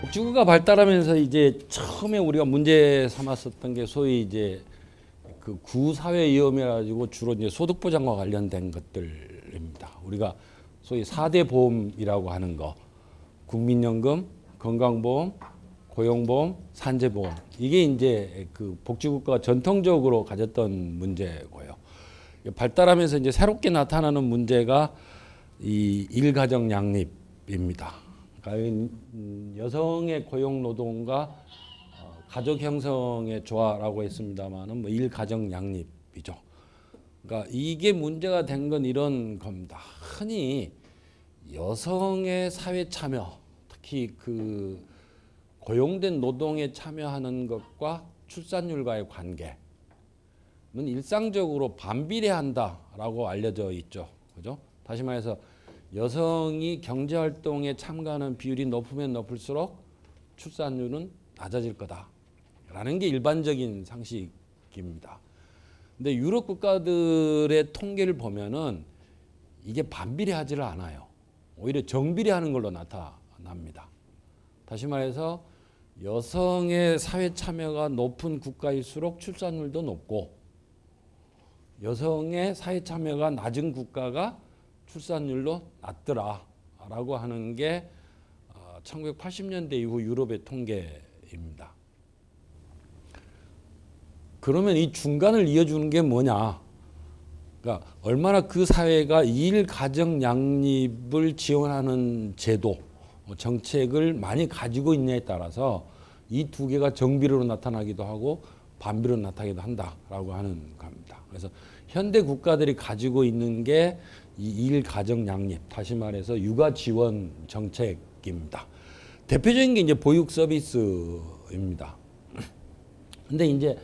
복지국가 발달하면서 이제 처음에 우리가 문제 삼았었던 게 소위 이제 그 구사회 위험해 가지고 주로 이제 소득 보장과 관련된 것들입니다. 우리가 소위 4대 보험이라고 하는 거, 국민연금, 건강보험, 고용보험, 산재보험. 이게 이제 그 복지국가가 전통적으로 가졌던 문제고요. 발달하면서 이제 새롭게 나타나는 문제가 이 일가정 양립입니다. 그러니까 여성의 고용 노동과 가족 형성의 조화라고 했습니다만은 뭐 일가정 양립이죠. 그러니까 이게 문제가 된 건 이런 겁니다. 흔히 여성의 사회 참여, 특히 그 고용된 노동에 참여하는 것과 출산율과의 관계는 일상적으로 반비례한다라고 알려져 있죠. 그죠? 다시 말해서 여성이 경제활동에 참가하는 비율이 높으면 높을수록 출산율은 낮아질 거다라는 게 일반적인 상식입니다. 근데 유럽 국가들의 통계를 보면은 이게 반비례하지를 않아요. 오히려 정비례하는 걸로 나타납니다. 다시 말해서 여성의 사회 참여가 높은 국가일수록 출산율도 높고 여성의 사회 참여가 낮은 국가가 출산율로 낮더라라고 하는 게 1980년대 이후 유럽의 통계입니다. 그러면 이 중간을 이어주는 게 뭐냐? 그러니까 얼마나 그 사회가 일 가정 양립을 지원하는 제도, 정책을 많이 가지고 있냐에 따라서 이 두 개가 정비례로 나타나기도 하고 반비례로 나타나기도 한다라고 하는 겁니다. 그래서 현대 국가들이 가지고 있는 게 이 일 가정 양립, 다시 말해서 육아 지원 정책입니다. 대표적인 게 이제 보육 서비스입니다. 근데 이제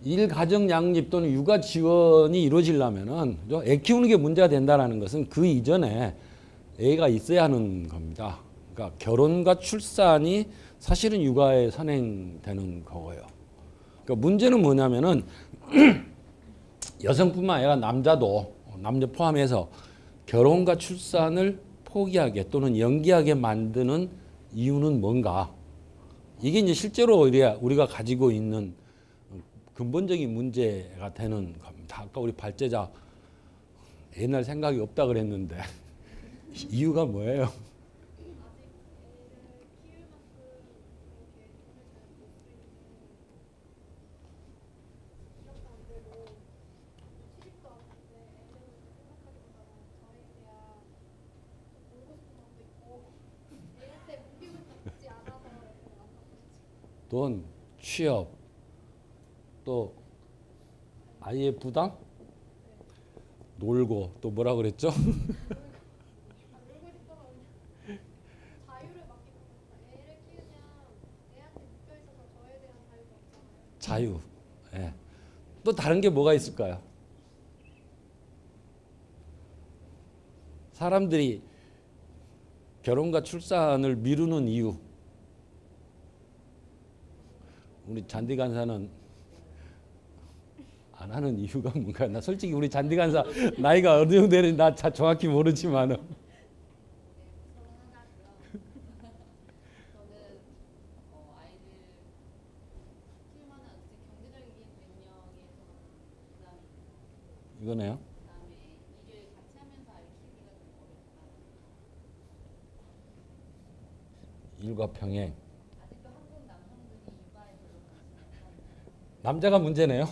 일 가정 양립 또는 육아 지원이 이루어지려면은 애 키우는 게 문제가 된다는 것은 그 이전에 애가 있어야 하는 겁니다. 그러니까 결혼과 출산이 사실은 육아에 선행되는 거고요. 그러니까 문제는 뭐냐면은 여성뿐만 아니라 남자도 남녀 포함해서 결혼과 출산을 포기하게 또는 연기하게 만드는 이유는 뭔가? 이게 이제 실제로 우리가 가지고 있는 근본적인 문제가 되는 겁니다. 아까 우리 발제자 옛날 생각이 없다 그랬는데 이유가 뭐예요? 돈, 취업, 또 아이의 부담, 놀고 또 뭐라 그랬죠? 자유. 예. 또 다른 게 뭐가 있을까요? 사람들이 결혼과 출산을 미루는 이유. 우리 잔디 간사는 안 하는 이유가 뭔가? 나 솔직히 우리 잔디 간사 나이가 어느 정도 되는지 나 정확히 모르지만은. 이거네요. 일과 평행. 남자가 문제네요.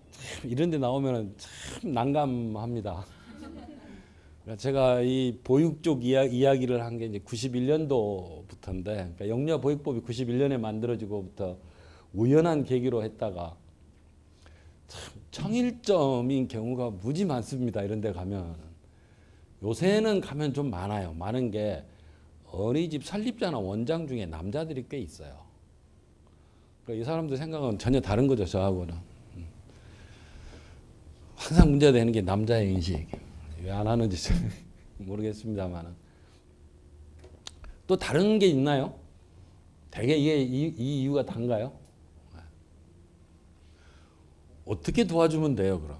참 이런 데 나오면 참 난감합니다. 제가 이 보육 쪽 이야기를 한 게 이제 91년도부터인데, 그러니까 영유아 보육법이 91년에 만들어지고부터 우연한 계기로 했다가 참 청일점인 경우가 무지 많습니다. 이런 데 가면. 요새는 가면 좀 많아요. 많은 게 어린이집 설립자나 원장 중에 남자들이 꽤 있어요. 그러니까 이 사람들 생각은 전혀 다른 거죠. 저하고는. 항상 문제가 되는 게 남자의 인식. 왜 안 하는지 모르겠습니다만. 또 다른 게 있나요? 대개 이게 이 이유가 단가요? 어떻게 도와주면 돼요, 그럼?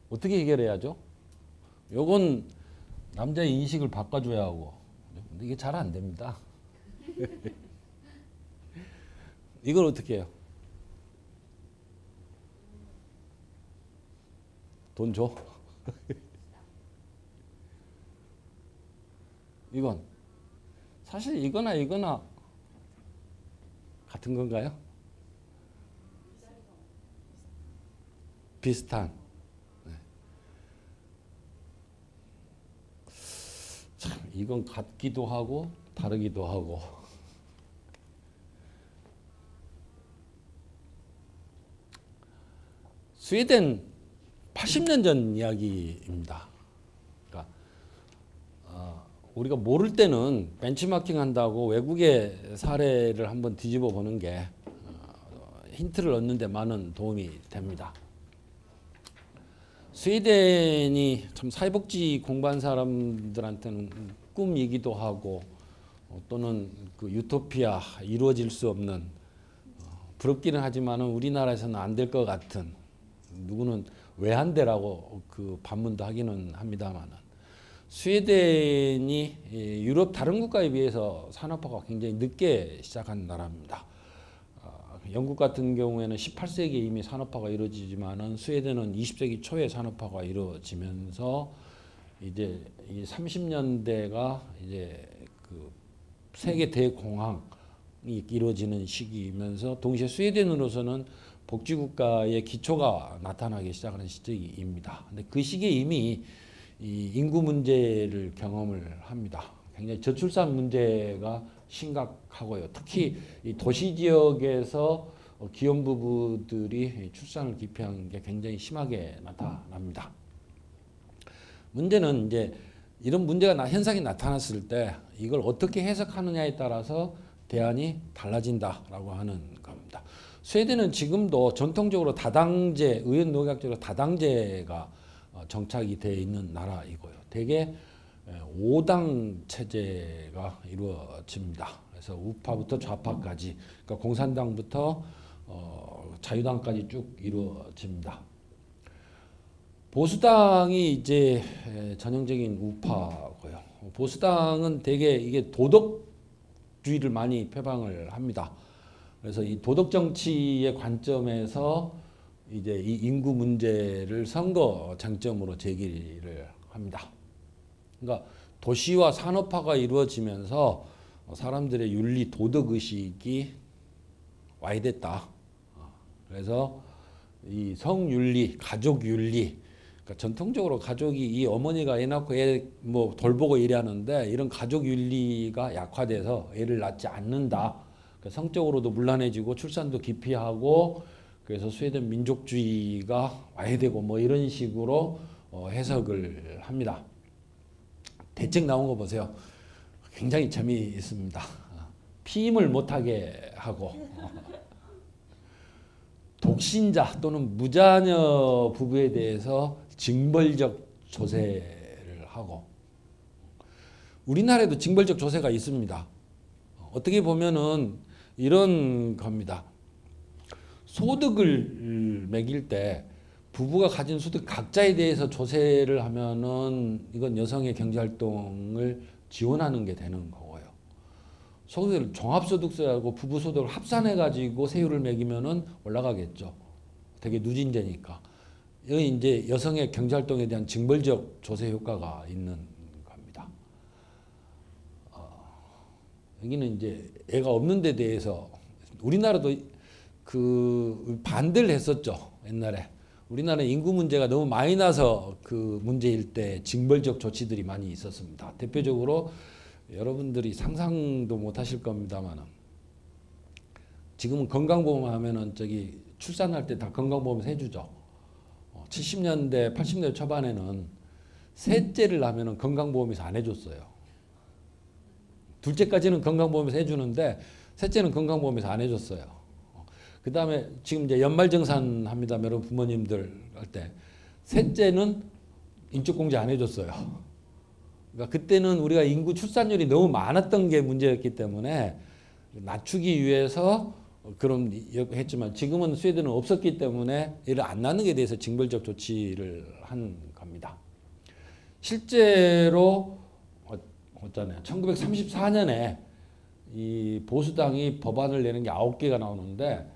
어떻게 해결해야죠? 요건 남자의 인식을 바꿔줘야 하고. 근데 이게 잘 안 됩니다. 이걸 어떻게 해요? 돈 줘? 이건 사실 이거나 같은 건가요? 비슷한. 네. 참 이건 같기도 하고 다르기도 하고. 스웨덴 80년 전 이야기입니다. 그러니까 우리가 모를 때는 벤치마킹 한다고 외국의 사례를 한번 뒤집어 보는 게 힌트를 얻는 데 많은 도움이 됩니다. 스웨덴이 참 사회복지 공부한 사람들한테는 꿈이기도 하고 또는 그 유토피아, 이루어질 수 없는 부럽기는 하지만은 우리나라에서는 안 될 것 같은, 누구는 왜 안 돼라고 그 반문도 하기는 합니다만은, 스웨덴이 유럽 다른 국가에 비해서 산업화가 굉장히 늦게 시작한 나라입니다. 영국 같은 경우에는 18세기에 이미 산업화가 이루어지지만은 스웨덴은 20세기 초에 산업화가 이루어지면서 이제 이 30년대가 이제 그 세계 대공황이 이루어지는 시기이면서 동시에 스웨덴으로서는 복지국가의 기초가 나타나기 시작하는 시기입니다. 근데 그 시기에 이미 이 인구 문제를 경험을 합니다. 굉장히 저출산 문제가 심각하고요. 특히 이 도시 지역에서 기혼부부들이 출산을 기피하는 게 굉장히 심하게 나타납니다. 문제는 이제 이런 문제가 현상이 나타났을 때 이걸 어떻게 해석하느냐에 따라서 대안이 달라진다라고 하는 겁니다. 스웨덴은 지금도 전통적으로 다당제, 의원 농약제로 다당제가 정착이 되어 있는 나라이고요. 대개 5당 체제가 이루어집니다. 그래서 우파부터 좌파까지, 그러니까 공산당부터 자유당까지 쭉 이루어집니다. 보수당이 이제 전형적인 우파고요. 보수당은 대개 이게 도덕주의를 많이 표방을 합니다. 그래서 이 도덕 정치의 관점에서 이제 이 인구 문제를 선거 쟁점으로 제기를 합니다. 그러니까 도시와 산업화가 이루어지면서 사람들의 윤리 도덕 의식이 와야 됐다. 그래서 이 성윤리, 가족윤리, 그러니까 전통적으로 가족이 이 어머니가 애 낳고 애 뭐 돌보고 일하는데 이런 가족윤리가 약화돼서 애를 낳지 않는다. 성적으로도 문란해지고 출산도 기피하고, 그래서 스웨덴 민족주의가 와야 되고 뭐 이런 식으로 해석을 합니다. 대책 나온 거 보세요. 굉장히 재미있습니다. 피임을 못하게 하고 독신자 또는 무자녀 부부에 대해서 징벌적 조세를 하고, 우리나라에도 징벌적 조세가 있습니다. 어떻게 보면은 이런 겁니다. 소득을 매길 때 부부가 가진 소득 각자에 대해서 조세를 하면은 이건 여성의 경제활동을 지원하는 게 되는 거고요. 소득을 종합소득세하고 부부소득을 합산해가지고 세율을 매기면은 올라가겠죠. 되게 누진제니까. 여기 이제 여성의 경제활동에 대한 징벌적 조세 효과가 있는 겁니다. 여기는 이제 애가 없는 데 대해서 우리나라도 그 반대를 했었죠. 옛날에. 우리나라는 인구 문제가 너무 많이 나서 그 문제일 때 징벌적 조치들이 많이 있었습니다. 대표적으로 여러분들이 상상도 못 하실 겁니다만 지금은 건강보험 하면은 저기 출산할 때 다 건강보험에서 해주죠. 70년대, 80년대 초반에는 셋째를 하면은 건강보험에서 안 해줬어요. 둘째까지는 건강보험에서 해주는데 셋째는 건강보험에서 안 해줬어요. 그 다음에 지금 이제 연말정산 합니다. 여러분 부모님들 할 때 셋째는 인적공제 안 해줬어요. 그러니까 그때는 우리가 인구 출산율이 너무 많았던 게 문제였기 때문에 낮추기 위해서 그런 했지만 지금은 스웨덴은 없었기 때문에 이를 안 낳는 게 대해서 징벌적 조치를 한 겁니다. 실제로 있잖아요. 1934년에 이 보수당이 법안을 내는 게 9개가 나오는데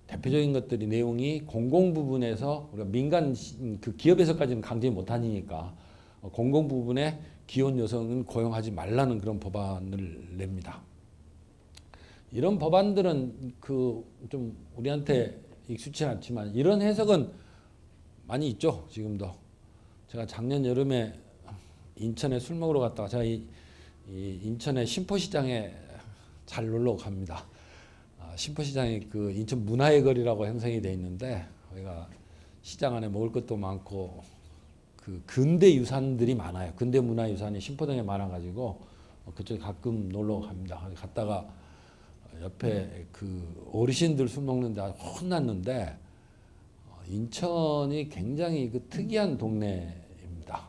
대표적인 것들이 내용이 공공 부분에서 우리가 민간 그 기업에서까지는 강제 못하니까 공공 부분에 기혼 여성은 고용하지 말라는 그런 법안을 냅니다. 이런 법안들은 그 좀 우리한테 익숙치 않지만 이런 해석은 많이 있죠. 지금도. 제가 작년 여름에 인천에 술 먹으러 갔다가 제가 이 인천의 신포시장에 잘 놀러 갑니다. 신포시장이 그 인천 문화의 거리라고 형성이 돼 있는데 거기가 시장 안에 먹을 것도 많고 그 근대 유산들이 많아요. 근대 문화 유산이 신포동에 많아가지고 그쪽에 가끔 놀러 갑니다. 갔다가 옆에 그 어르신들 술 먹는데 혼났는데 인천이 굉장히 그 특이한 동네입니다.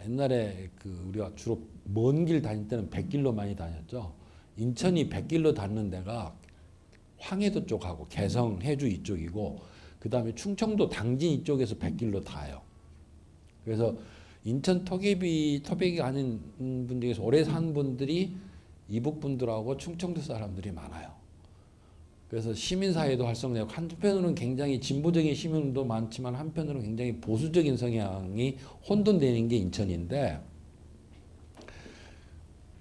옛날에 그 우리가 주로 먼 길 다닐 때는 백길로 많이 다녔죠. 인천이 백길로 닿는 데가 황해도 쪽하고 개성, 해주 이쪽이고 그 다음에 충청도 당진 이쪽에서 백길로 닿아요. 그래서 인천 토백이 아닌 분 중에서 오래 산 분들이 이북 분들하고 충청도 사람들이 많아요. 그래서 시민사회도 활성화되고 한편으로는 굉장히 진보적인 시민도 많지만 한편으로는 굉장히 보수적인 성향이 혼돈되는 게 인천인데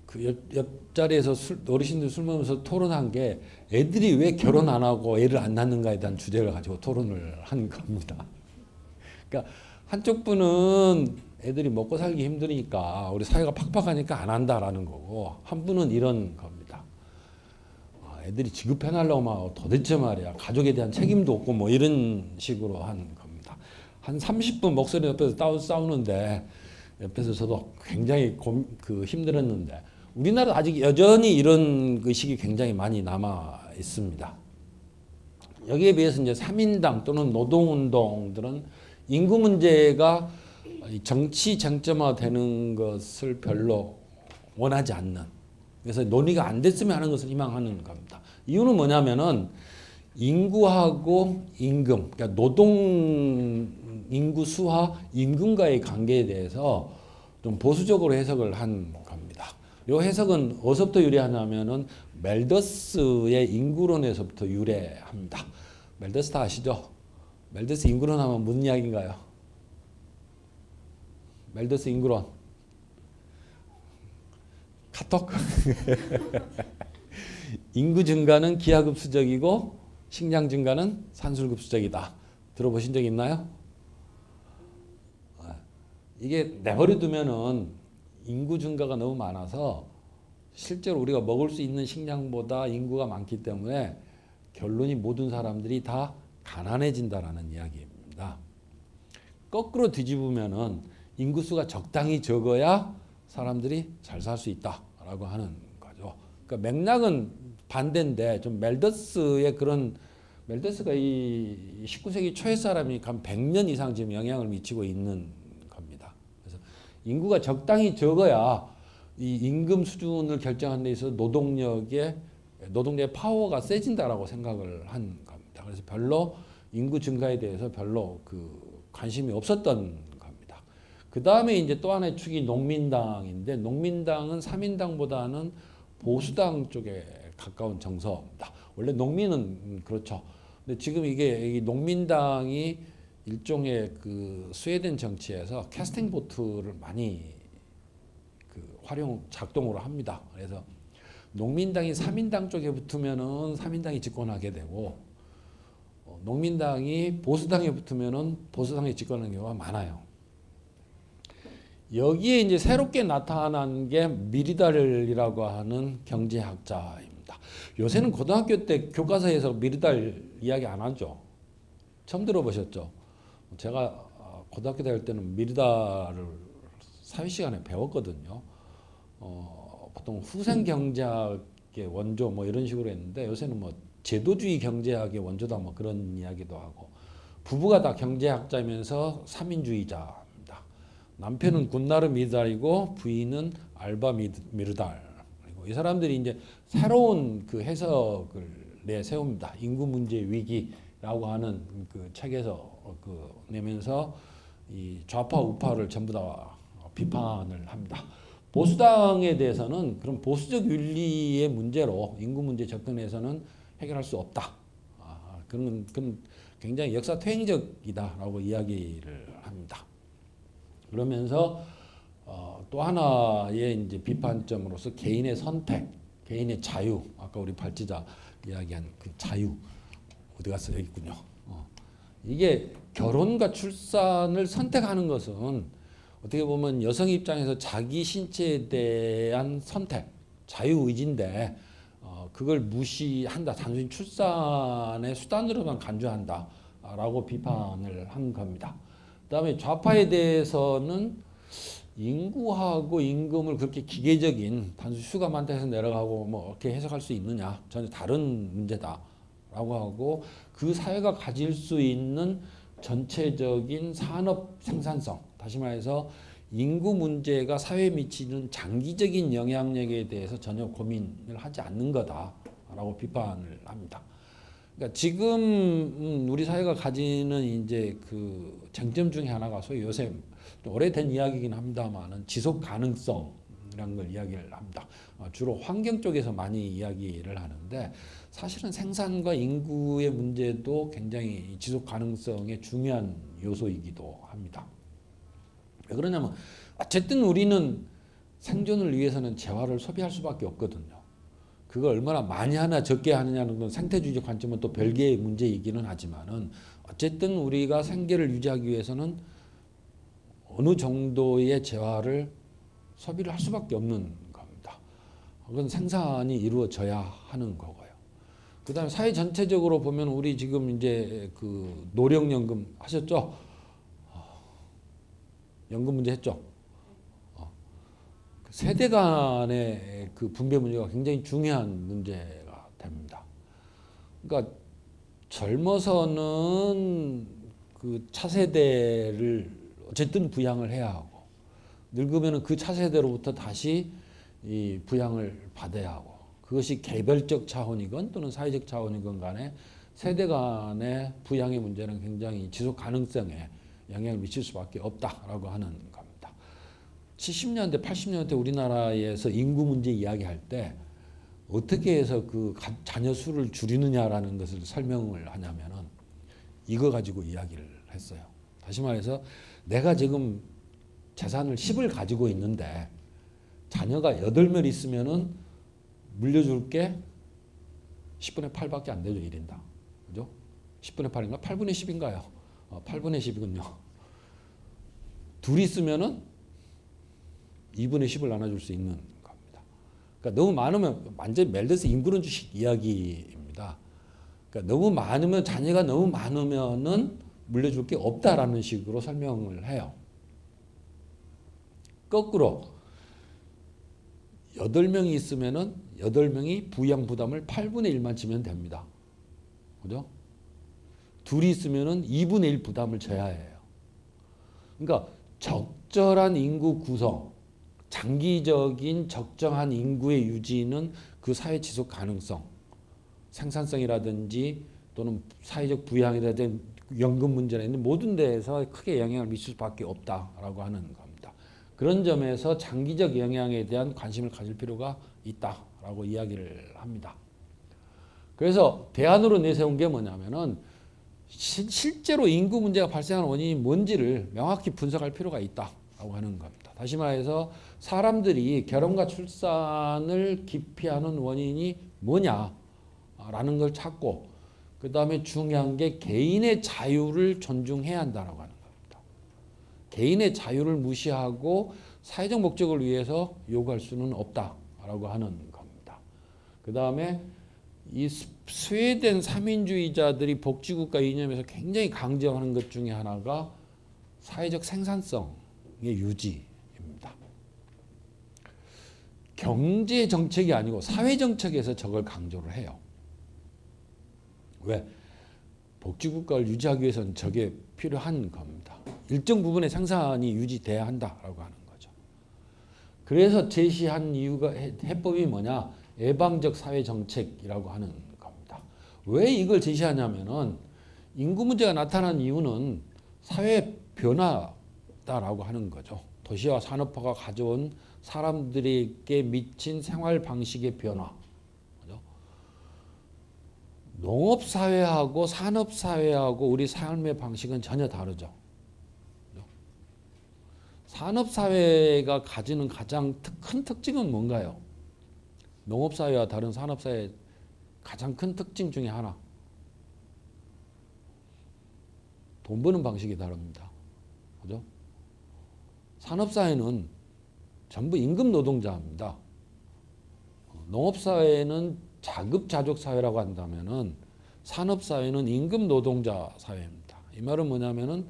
그 옆자리에서 어르신들 술 먹으면서 토론한 게 애들이 왜 결혼 안 하고 애를 안 낳는가에 대한 주제를 가지고 토론을 한 겁니다. 그러니까 한쪽 분은 애들이 먹고 살기 힘드니까 우리 사회가 팍팍하니까 안 한다라는 거고 한 분은 이런 겁니다. 애들이 지급해내려고 막 도대체 말이야 가족에 대한 책임도 없고 뭐 이런 식으로 한 겁니다. 한 30분 목소리 옆에서 싸우는데 옆에서 저도 굉장히 힘들었는데 우리나라 아직 여전히 이런 의식이 굉장히 많이 남아 있습니다. 여기에 비해서 이제 3인당 또는 노동운동들은 인구 문제가 정치 쟁점화되는 것을 별로 원하지 않는 그래서 논의가 안 됐으면 하는 것을 희망하는 겁니다. 이유는 뭐냐면은 인구하고 임금, 그러니까 노동 인구 수와 임금과의 관계에 대해서 좀 보수적으로 해석을 한 겁니다. 이 해석은 어디서부터 유래하냐면은 멜더스의 인구론에서부터 유래합니다. 멜더스 다 아시죠? 멜더스 인구론 하면 무슨 이야기인가요? 멜더스 인구론. 카톡? 인구 증가는 기하급수적이고 식량 증가는 산술급수적이다. 들어보신 적 있나요? 이게 내버려 두면은 인구 증가가 너무 많아서 실제로 우리가 먹을 수 있는 식량보다 인구가 많기 때문에 결론이 모든 사람들이 다 가난해진다라는 이야기입니다. 거꾸로 뒤집으면은 인구수가 적당히 적어야 사람들이 잘 살 수 있다라고 하는 거죠. 그러니까 맥락은 반대인데 좀 멜더스의 그런 멜더스가 이 19세기 초의 사람이니까 한 100년 이상 지금 영향을 미치고 있는 겁니다. 그래서 인구가 적당히 적어야 이 임금 수준을 결정하는 데 있어서 노동력의 파워가 세진다라고 생각을 한 겁니다. 그래서 별로 인구 증가에 대해서 별로 그 관심이 없었던 겁니다. 그 다음에 이제 또 하나의 축이 농민당인데 농민당은 3인당보다는 보수당 쪽에 가까운 정서입니다. 원래 농민은 그렇죠. 근데 지금 이게 농민당이 일종의 그 스웨덴 정치에서 캐스팅 보트를 많이 그 작동으로 합니다. 그래서 농민당이 3인당 쪽에 붙으면은 3인당이 집권하게 되고 농민당이 보수당에 붙으면은 보수당이 집권하는 경우가 많아요. 여기에 이제 새롭게 나타난 게 미리달이라고 하는 경제학자입니다. 요새는 고등학교 때 교과서에서 미리달 이야기 안 하죠. 처음 들어보셨죠? 제가 고등학교 다닐 때는 미리달을 사회 시간에 배웠거든요. 보통 후생 경제학의 원조 뭐 이런 식으로 했는데 요새는 뭐 제도주의 경제학의 원조다 뭐 그런 이야기도 하고 부부가 다 경제학자면서 3인주의자입니다. 남편은 군나르 미르달이고 부인은 알바 미르달. 그리고 이 사람들이 이제 새로운 그 해석을 내세웁니다. 인구 문제 위기라고 하는 그 책에서 내면서 이 좌파 우파를 전부 다 비판을 합니다. 보수당에 대해서는 그런 보수적 윤리의 문제로 인구 문제 접근해서는 해결할 수 없다. 그건 굉장히 역사 퇴행적이다라고 이야기를 합니다. 그러면서 또 하나의 이제 비판점으로서 개인의 선택, 개인의 자유, 아까 우리 발제자 이야기한 그 자유 어디 갔어? 여기 있군요. 이게 결혼과 출산을 선택하는 것은 어떻게 보면 여성 입장에서 자기 신체에 대한 선택, 자유의지인데 그걸 무시한다. 단순히 출산의 수단으로만 간주한다라고 비판을 한 겁니다. 그다음에 좌파에 대해서는 인구하고 임금을 그렇게 기계적인 단순히 수가 많다 해서 내려가고 뭐 이렇게 해석할 수 있느냐. 전혀 다른 문제다라고 하고 그 사회가 가질 수 있는 전체적인 산업 생산성, 다시 말해서 인구 문제가 사회에 미치는 장기적인 영향력에 대해서 전혀 고민을 하지 않는 거다라고 비판을 합니다. 그러니까 지금 우리 사회가 가지는 이제 그 쟁점 중에 하나가 소위 요새 오래된 이야기이긴 합니다만은 지속 가능성이라는 걸 이야기를 합니다. 주로 환경 쪽에서 많이 이야기를 하는데 사실은 생산과 인구의 문제도 굉장히 지속 가능성의 중요한 요소이기도 합니다. 왜 그러냐면 어쨌든 우리는 생존을 위해서는 재화를 소비할 수밖에 없거든요. 그걸 얼마나 많이 하나 적게 하느냐는 건 생태주의적 관점은 또 별개의 문제이기는 하지만은 어쨌든 우리가 생계를 유지하기 위해서는 어느 정도의 재화를 소비를 할 수밖에 없는 겁니다. 그건 생산이 이루어져야 하는 거고요. 그다음에 사회 전체적으로 보면 우리 지금 이제 그 노령연금 하셨죠? 연금 문제 했죠. 세대 간의 그 분배 문제가 굉장히 중요한 문제가 됩니다. 그러니까 젊어서는 그 차세대를 어쨌든 부양을 해야 하고 늙으면은 그 차세대로부터 다시 이 부양을 받아야 하고 그것이 개별적 차원이건 또는 사회적 차원이건 간에 세대 간의 부양의 문제는 굉장히 지속 가능성에 영향을 미칠 수밖에 없다라고 하는 겁니다. 70년대, 80년대 우리나라에서 인구 문제 이야기할 때 어떻게 해서 그 자녀 수를 줄이느냐라는 것을 설명을 하냐면은 이거 가지고 이야기를 했어요. 다시 말해서 내가 지금 재산을 10을 가지고 있는데 자녀가 8명 있으면은 물려줄 게 10분의 8밖에 안 되죠, 1인당. 그죠? 10분의 8인가? 8분의 10인가요? 8분의 10이군요. 둘이 있으면은 2분의 10을 나눠줄 수 있는 겁니다. 그러니까 너무 많으면 완전히 멜더스 인구론 주식 이야기입니다. 그러니까 너무 많으면 자녀가 너무 많으면은 물려줄 게 없다라는 식으로 설명을 해요. 거꾸로 8명이 있으면은 8명이 부양 부담을 8분의 1만 지면 됩니다. 그죠? 둘이 있으면은 2분의 1 부담을 져야 해요. 그러니까 적절한 인구 구성, 장기적인 적정한 인구의 유지는 그 사회 지속 가능성, 생산성이라든지 또는 사회적 부양이라든지 연금 문제나 있는 모든 데에서 크게 영향을 미칠 수밖에 없다라고 하는 겁니다. 그런 점에서 장기적 영향에 대한 관심을 가질 필요가 있다라고 이야기를 합니다. 그래서 대안으로 내세운 게 뭐냐면은 실제로 인구 문제가 발생하는 원인이 뭔지를 명확히 분석할 필요가 있다라고 하는 겁니다. 다시 말해서 사람들이 결혼과 출산을 기피하는 원인이 뭐냐라는 걸 찾고 그 다음에 중요한 게 개인의 자유를 존중해야 한다라고 하는 겁니다. 개인의 자유를 무시하고 사회적 목적을 위해서 요구할 수는 없다라고 하는 겁니다. 그 다음에 이 스웨덴 삼인주의자들이 복지국가 이념에서 굉장히 강조하는 것 중에 하나가 사회적 생산성의 유지입니다. 경제 정책이 아니고 사회 정책에서 저걸 강조를 해요. 왜? 복지국가를 유지하기 위해서는 저게 필요한 겁니다. 일정 부분의 생산이 유지돼야 한다라고 하는 거죠. 그래서 제시한 이유가 해법이 뭐냐? 예방적 사회 정책이라고 하는 겁니다. 왜 이걸 제시하냐면은 인구 문제가 나타난 이유는 사회 변화다라고 하는 거죠. 도시화 산업화가 가져온 사람들에게 미친 생활 방식의 변화. 그죠? 농업 사회하고 산업 사회하고 우리 삶의 방식은 전혀 다르죠. 그죠? 산업 사회가 가지는 가장 큰 특징은 뭔가요? 농업 사회와 다른 산업 사회의 가장 큰 특징 중에 하나. 돈 버는 방식이 다릅니다. 그죠? 산업사회는 전부 임금 노동자입니다. 농업사회는 자급자족사회라고 한다면은 산업사회는 임금 노동자 사회입니다. 이 말은 뭐냐면은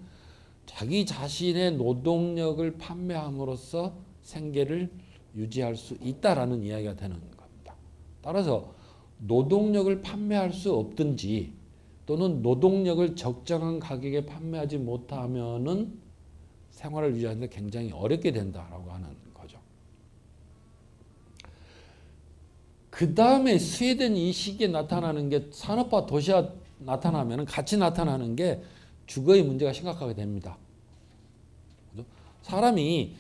자기 자신의 노동력을 판매함으로써 생계를 유지할 수 있다라는 이야기가 되는 겁니다. 따라서 노동력을 판매할 수 없든지 또는 노동력을 적정한 가격에 판매하지 못하면은 생활을 유지하는데 굉장히 어렵게 된다라고 하는 거죠. 그 다음에 스웨덴 이 시기에 나타나는 게 산업화 도시화 나타나면 같이 나타나는 게 주거의 문제가 심각하게 됩니다. 그죠? 사람이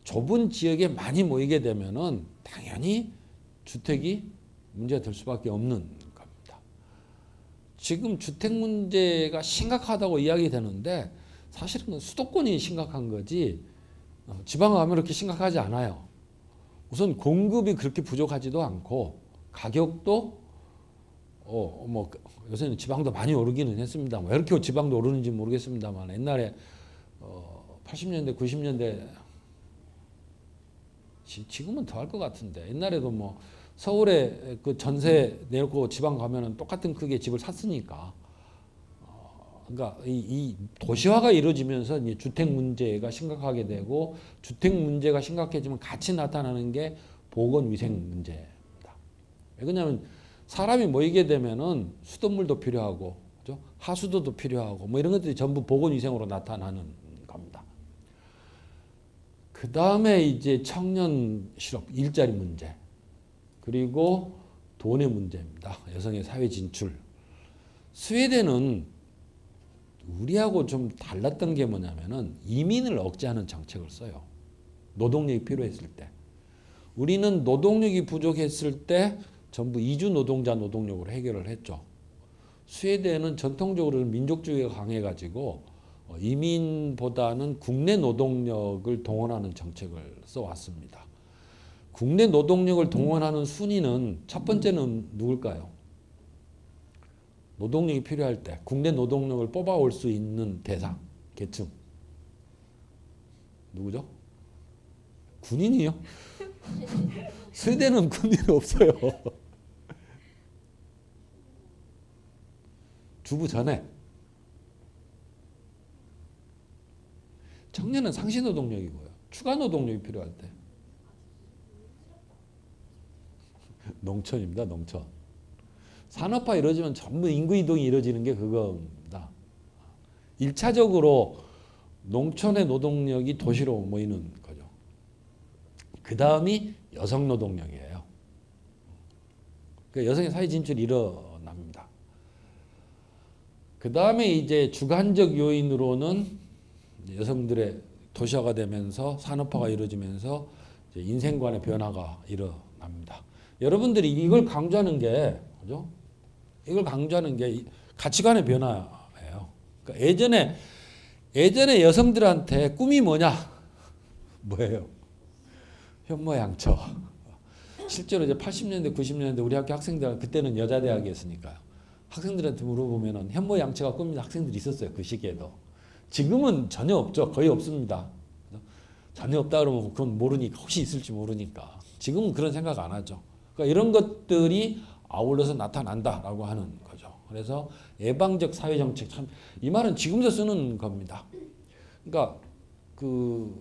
좁은 지역에 많이 모이게 되면은 당연히 주택이 문제가 될 수밖에 없는 겁니다. 지금 주택 문제가 심각하다고 이야기되는데 사실은 수도권이 심각한 거지 지방 가면 그렇게 심각하지 않아요. 우선 공급이 그렇게 부족하지도 않고 가격도 뭐 요새는 지방도 많이 오르기는 했습니다만 왜 이렇게 지방도 오르는지 모르겠습니다만 옛날에 80년대 90년대 지금은 더 할 것 같은데 옛날에도 뭐 서울에 그 전세 내놓고 지방 가면은 똑같은 크기의 집을 샀으니까 그러니까 이 도시화가 이루어지면서 이제 주택 문제가 심각하게 되고 주택 문제가 심각해지면 같이 나타나는 게 보건 위생 문제입니다. 왜냐하면 사람이 모이게 되면은 수돗물도 필요하고 그죠? 하수도도 필요하고 뭐 이런 것들이 전부 보건 위생으로 나타나는 겁니다. 그 다음에 이제 청년 실업, 일자리 문제 그리고 돈의 문제입니다. 여성의 사회 진출. 스웨덴은 우리하고 좀 달랐던 게 뭐냐면은 이민을 억제하는 정책을 써요. 노동력이 필요했을 때. 우리는 노동력이 부족했을 때 전부 이주 노동자 노동력으로 해결을 했죠. 스웨덴은 전통적으로 민족주의가 강해가지고 이민보다는 국내 노동력을 동원하는 정책을 써왔습니다. 국내 노동력을 동원하는 순위는 첫 번째는 누굴까요? 노동력이 필요할 때 국내 노동력을 뽑아올 수 있는 대상, 계층. 누구죠? 군인이요? 스웨덴은 군인이 없어요. 주부 전에. 청년은 상시 노동력이고요. 추가 노동력이 필요할 때. 농촌입니다. 농촌. 산업화 이루어지면 전부 인구 이동이 이루어지는 게 그겁니다. 1차적으로 농촌의 노동력이 도시로 모이는 거죠. 그 다음이 여성 노동력이에요. 그러니까 여성의 사회 진출이 일어납니다. 그 다음에 이제 주관적 요인으로는 여성들의 도시화가 되면서 산업화가 이루어지면서 이제 인생관의 변화가 일어납니다. 여러분들이 이걸 강조하는 게 그죠? 이걸 강조하는 게 가치관의 변화예요. 그러니까 예전에 여성들한테 꿈이 뭐냐? 뭐예요? 현모양처. 실제로 이제 80년대, 90년대 우리 학교 학생들 그때는 여자 대학이었으니까요. 학생들한테 물어보면은 현모양처가 꿈인 학생들이 있었어요. 그 시기에도. 지금은 전혀 없죠. 거의 없습니다. 전혀 없다 그러면 그건 모르니까 혹시 있을지 모르니까. 지금은 그런 생각 안 하죠. 그러니까 이런 것들이 아울러서 나타난다라고 하는 거죠. 그래서 예방적 사회정책 참 이 말은 지금도 쓰는 겁니다. 그러니까 그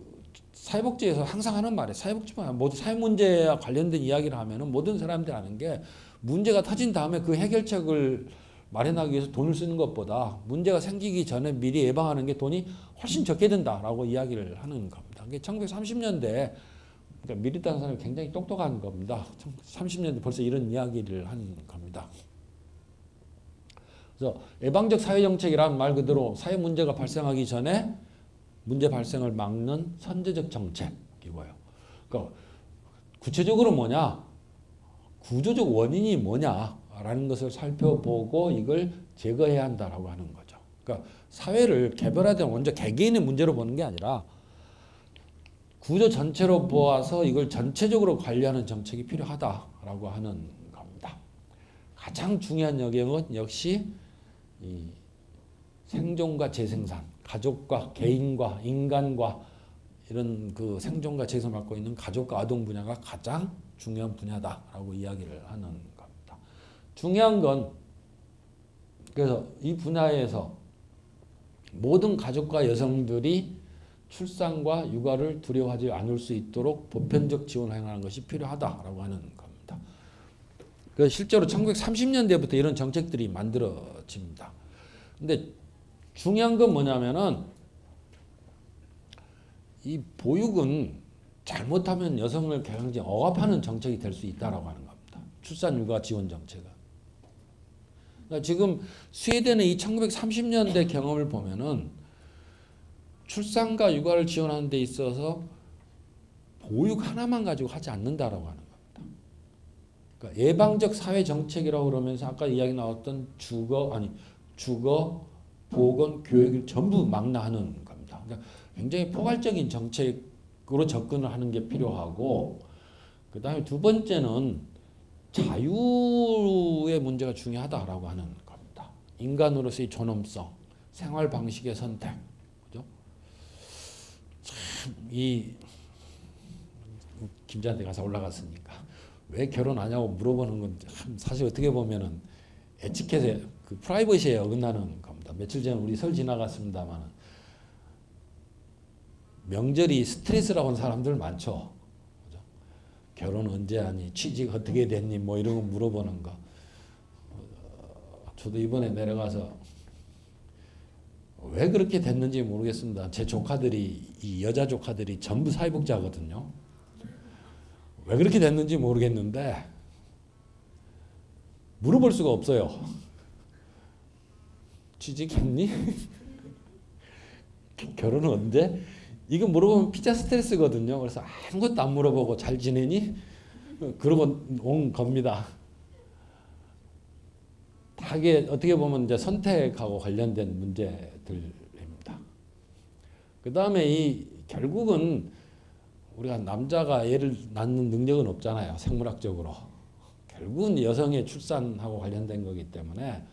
사회복지에서 항상 하는 말이에요. 사회복지만 모두 사회 문제와 관련된 이야기를 하면은 모든 사람들이 아는 게 문제가 터진 다음에 그 해결책을 마련하기 위해서 돈을 쓰는 것보다 문제가 생기기 전에 미리 예방하는 게 돈이 훨씬 적게 든다라고 이야기를 하는 겁니다. 그게 1930년대 그러니까 미리딴 사람이 굉장히 똑똑한 겁니다. 30년대 벌써 이런 이야기를 한 겁니다. 그래서 예방적 사회정책이란 말 그대로 사회 문제가 발생하기 전에 문제 발생을 막는 선제적 정책이고요. 그러니까 구체적으로 뭐냐? 구조적 원인이 뭐냐라는 것을 살펴보고 이걸 제거해야 한다라고 하는 거죠. 그러니까 사회를 개별화된 먼저 개개인의 문제로 보는 게 아니라 구조 전체로 보아서 이걸 전체적으로 관리하는 정책이 필요하다라고 하는 겁니다. 가장 중요한 영역은 역시 이 생존과 재생산, 가족과 개인과 인간과 이런 그 생존과 재생을 맡고 있는 가족과 아동 분야가 가장 중요한 분야다라고 이야기를 하는 겁니다. 중요한 건 그래서 이 분야에서 모든 가족과 여성들이 출산과 육아를 두려워하지 않을 수 있도록 보편적 지원을 행하는 것이 필요하다라고 하는 겁니다. 그래서 실제로 1930년대부터 이런 정책들이 만들어집니다. 근데 중요한 건 뭐냐면은 이 보육은 잘못하면 여성을 굉장히 억압하는 정책이 될 수 있다라고 하는 겁니다. 출산 육아 지원 정책은. 그러니까 지금 스웨덴의 이 1930년대 경험을 보면은 출산과 육아를 지원하는 데 있어서 보육 하나만 가지고 하지 않는다라고 하는 겁니다. 그러니까 예방적 사회 정책이라고 그러면서 아까 이야기 나왔던 주거, 보건, 교육을 전부 망라하는 겁니다. 그러니까 굉장히 포괄적인 정책으로 접근을 하는 게 필요하고, 그 다음에 두 번째는 자유의 문제가 중요하다라고 하는 겁니다. 인간으로서의 존엄성, 생활 방식의 선택, 그죠? 참 이 김자한테 가서 올라갔으니까 왜 결혼 안 하냐고 물어보는 건 사실 어떻게 보면은 에티켓에 그 프라이버시에 어긋나는 겁니다. 며칠 전에 우리 설 지나갔습니다만 명절이 스트레스라고 하는 사람들 많죠. 그죠? 결혼 언제 하니, 취직 어떻게 됐니, 뭐 이런 거 물어보는 거. 저도 이번에 내려가서 왜 그렇게 됐는지 모르겠습니다. 제 조카들이, 이 여자 조카들이 전부 사회복지하거든요. 왜 그렇게 됐는지 모르겠는데 물어볼 수가 없어요. 취직했니? 결혼은 언제? 이거 물어보면 피자 스트레스거든요. 그래서 아무것도 안 물어보고 잘 지내니? 그러고 온 겁니다. 다게 어떻게 보면 이제 선택하고 관련된 문제들입니다. 그 다음에 이 결국은 우리가 남자가 애를 낳는 능력은 없잖아요. 생물학적으로. 결국은 여성의 출산하고 관련된 거기 때문에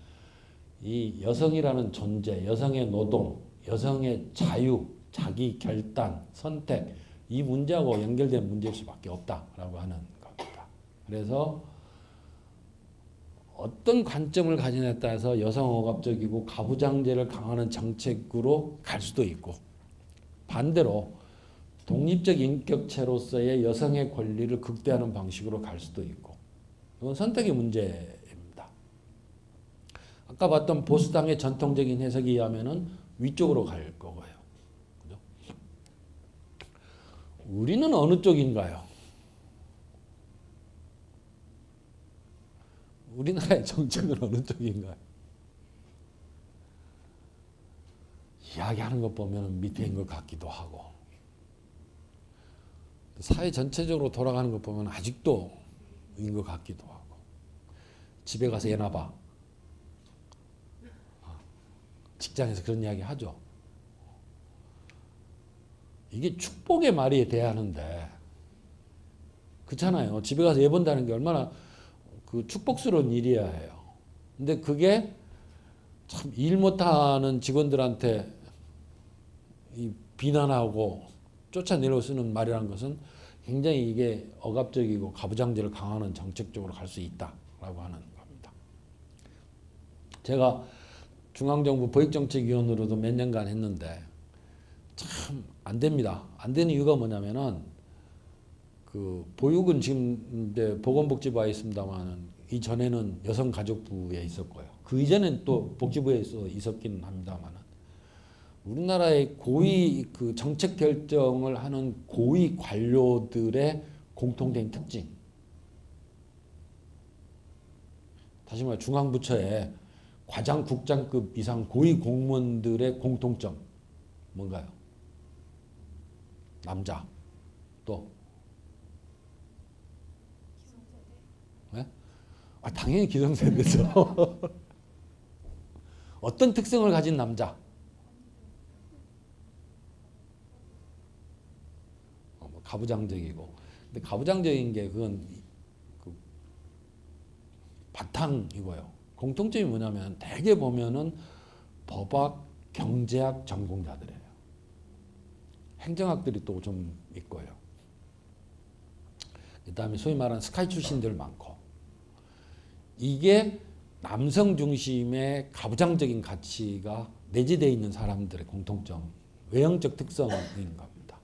이 여성이라는 존재, 여성의 노동, 여성의 자유, 자기 결단, 선택, 이 문제하고 연결된 문제일 수밖에 없다라고 하는 겁니다. 그래서 어떤 관점을 가지냐에 따라서 여성 억압적이고 가부장제를 강화하는 정책으로 갈 수도 있고, 반대로 독립적 인격체로서의 여성의 권리를 극대화하는 방식으로 갈 수도 있고, 이건 선택의 문제입니다. 아까 봤던 보수당의 전통적인 해석에 의하면은 위쪽으로 갈 거고요. 그죠? 우리는 어느 쪽인가요? 우리나라의 정책은 어느 쪽인가요? 이야기하는 것 보면 밑에인 것 같기도 하고, 사회 전체적으로 돌아가는 것 보면 아직도 인 것 같기도 하고, 집에 가서 애나 봐. 직장에서 그런 이야기 하죠. 이게 축복의 말이 돼야 하는데, 그렇잖아요. 집에 가서 애 본다는 게 얼마나 그 축복스러운 일이야 해요. 근데 그게 참 일 못하는 직원들한테 이 비난하고 쫓아내려 쓰는 말이라는 것은 굉장히 이게 억압적이고 가부장제를 강화하는 정책 쪽으로 갈 수 있다라고 하는 겁니다. 제가 중앙정부 보육정책위원으로도 몇 년간 했는데 참 안 됩니다. 안 되는 이유가 뭐냐면은 그 보육은 지금 이제 보건복지부에 있습니다만은 이전에는 여성가족부에 있었고요. 그 이전엔 또 복지부에 있었긴 합니다만은 우리나라의 고위 그 정책 결정을 하는 고위 관료들의 공통된 특징. 다시 말해 중앙부처의 과장 국장급 이상 고위 공무원들의 공통점 뭔가요? 남자. 또 네? 당연히 기성세대죠. 어떤 특성을 가진 남자? 가부장적이고. 근데 가부장적인 게 그건 그 바탕이고요. 공통점이 뭐냐면 대개 보면은 법학, 경제학 전공자들이에요. 행정학들이 또 좀 있고요. 그 다음에 소위 말하는 스카이 출신들 많고. 이게 남성 중심의 가부장적인 가치가 내재되어 있는 사람들의 공통점, 외형적 특성인 겁니다.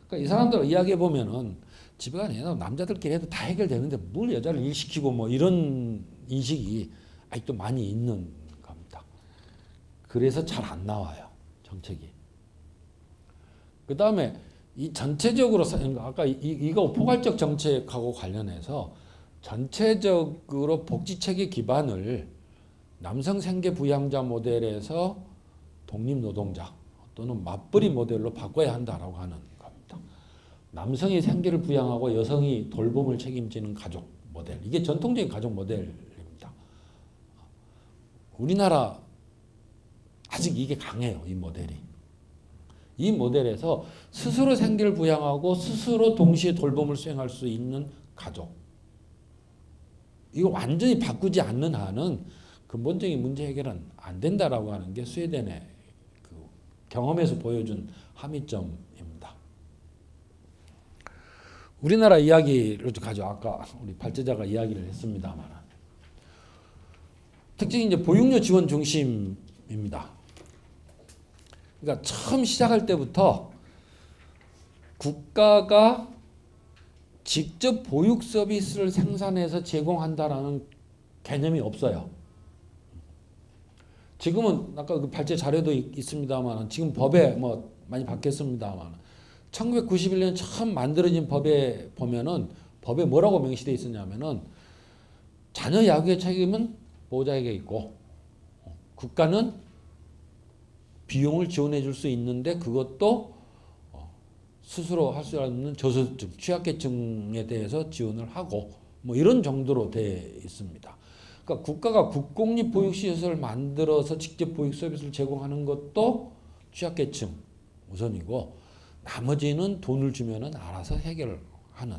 그러니까 이 사람들 이야기해 보면은 집에 가면 남자들끼리 해도 다 해결되는데 뭘 여자를 일시키고 뭐 이런 인식이 아직도 많이 있는 겁니다. 그래서 잘 안 나와요, 정책이. 그 다음에 이 전체적으로 아까 이거 포괄적 정책하고 관련해서 전체적으로 복지체계 기반을 남성 생계 부양자 모델에서 독립노동자 또는 맞벌이 모델로 바꿔야 한다라고 하는 겁니다. 남성이 생계를 부양하고 여성이 돌봄을 책임지는 가족 모델. 이게 전통적인 가족 모델입니다. 우리나라 아직 이게 강해요, 이 모델이. 이 모델에서 스스로 생계를 부양하고 스스로 동시에 돌봄을 수행할 수 있는 가족. 이거 완전히 바꾸지 않는 한은 근본적인 문제 해결은 안 된다라고 하는 게 스웨덴의 그 경험에서 보여준 함의점입니다. 우리나라 이야기를 가져 아까 우리 발제자가 이야기를 했습니다만 특징이 이제 보육료 지원 중심입니다. 그러니까 처음 시작할 때부터 국가가 직접 보육 서비스를 생산해서 제공한다라는 개념이 없어요. 지금은 아까 그 발제 자료도 있습니다만 지금 법에 뭐 많이 바뀌었습니다만 1991년 처음 만들어진 법에 보면은 법에 뭐라고 명시되어 있었냐면은 자녀 양육의 책임은 보호자에게 있고 국가는 비용을 지원해 줄 수 있는데 그것도 스스로 할 수 없는 저소득층, 취약계층에 대해서 지원을 하고 뭐 이런 정도로 되어 있습니다. 그러니까 국가가 국공립 보육시설을 만들어서 직접 보육 서비스를 제공하는 것도 취약계층 우선이고 나머지는 돈을 주면은 알아서 해결을 하는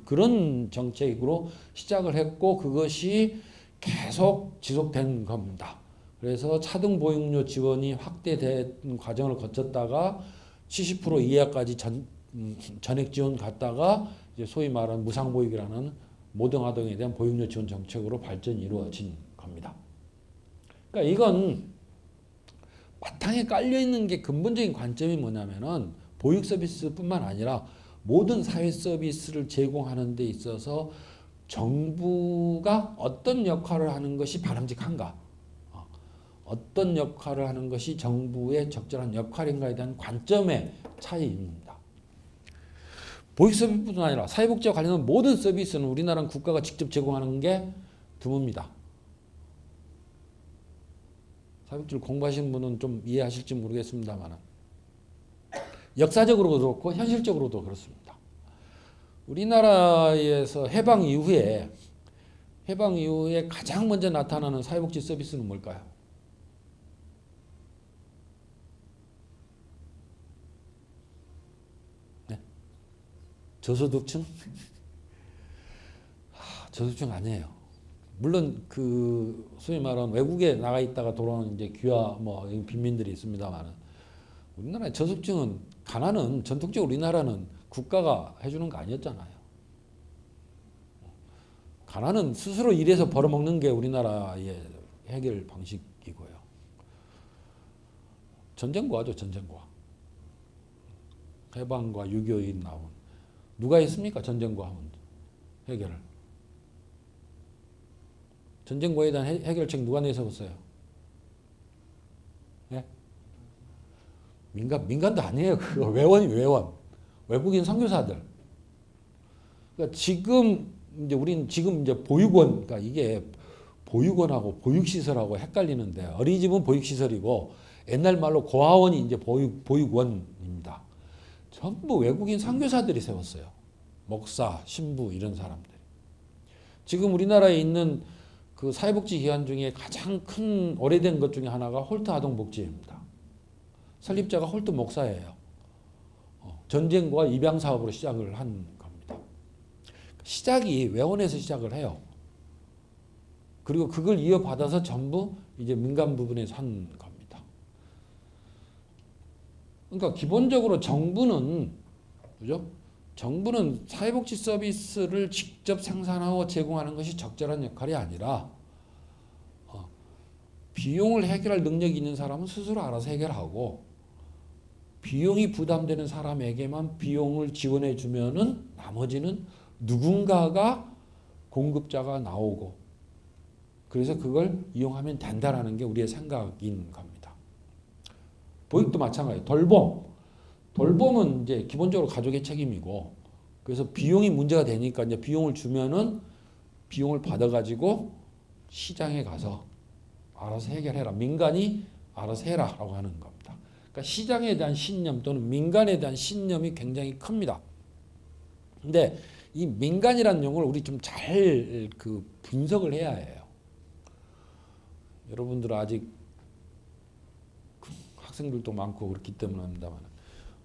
그런 정책으로 시작을 했고 그것이 계속 지속된 겁니다. 그래서 차등 보육료 지원이 확대된 과정을 거쳤다가 70% 이하까지 전액 지원 갔다가 이제 소위 말하는 무상보육이라는 모등아동에 대한 보육료 지원 정책으로 발전이 이루어진 겁니다. 그러니까 이건 바탕에 깔려 있는 게 근본적인 관점이 뭐냐면은 보육 서비스뿐만 아니라 모든 사회 서비스를 제공하는 데 있어서 정부가 어떤 역할을 하는 것이 바람직한가? 어떤 역할을 하는 것이 정부의 적절한 역할인가에 대한 관점의 차이입니다. 보육 서비스뿐만 아니라 사회복지와 관련한 모든 서비스는 우리나라는 국가가 직접 제공하는 게 드뭅니다. 사회복지를 공부하시는 분은 좀 이해하실지 모르겠습니다만 역사적으로도 그렇고 현실적으로도 그렇습니다. 우리나라에서 해방 이후에 가장 먼저 나타나는 사회복지 서비스는 뭘까요? 저소득층? 저소득층 아니에요. 물론 그 소위 말하는 외국에 나가 있다가 돌아오는 이제 귀화 뭐 빈민들이 있습니다만 우리나라의 저소득층은 가난은 전통적으로 우리나라는 국가가 해주는 거 아니었잖아요. 가난은 스스로 일해서 벌어먹는 게 우리나라의 해결 방식이고요. 전쟁과죠, 전쟁과. 해방과 6.25인 나온. 누가 했습니까? 전쟁과 하면 해결을. 전쟁과에 대한 해결책 누가 내세웠어요? 예? 민간도 아니에요. 그거 외원. 외국인 선교사들. 그러니까 지금 이제 우리는 지금 이제 보육원, 그러니까 이게 보육원하고 보육시설하고 헷갈리는데 어린이집은 보육시설이고 옛날 말로 고아원이 이제 보육원입니다. 전부 외국인 선교사들이 세웠어요. 목사, 신부 이런 사람들. 지금 우리나라에 있는 그 사회복지기관 중에 가장 큰 오래된 것 중에 하나가 홀트 아동복지회입니다. 설립자가 홀트 목사예요. 전쟁과 입양 사업으로 시작을 한 겁니다. 시작이 외원에서 시작을 해요. 그리고 그걸 이어받아서 전부 이제 민간 부분에서 한 겁니다. 그러니까 기본적으로 정부는 그죠? 정부는 사회복지 서비스를 직접 생산하고 제공하는 것이 적절한 역할이 아니라 비용을 해결할 능력이 있는 사람은 스스로 알아서 해결하고 비용이 부담되는 사람에게만 비용을 지원해 주면은 나머지는 누군가가 공급자가 나오고 그래서 그걸 이용하면 된다라는 게 우리의 생각인 겁니다. 보육도 마찬가지. 돌봄은 이제 기본적으로 가족의 책임이고 그래서 비용이 문제가 되니까 이제 비용을 주면은 비용을 받아가지고 시장에 가서 알아서 해결해라. 민간이 알아서 해라라고 하는 겁니다. 그러니까 시장에 대한 신념 또는 민간에 대한 신념이 굉장히 큽니다. 근데 이 민간이라는 용어를 우리 좀 잘 그 분석을 해야 해요. 여러분들 아직 학생들도 많고 그렇기 때문에 합니다만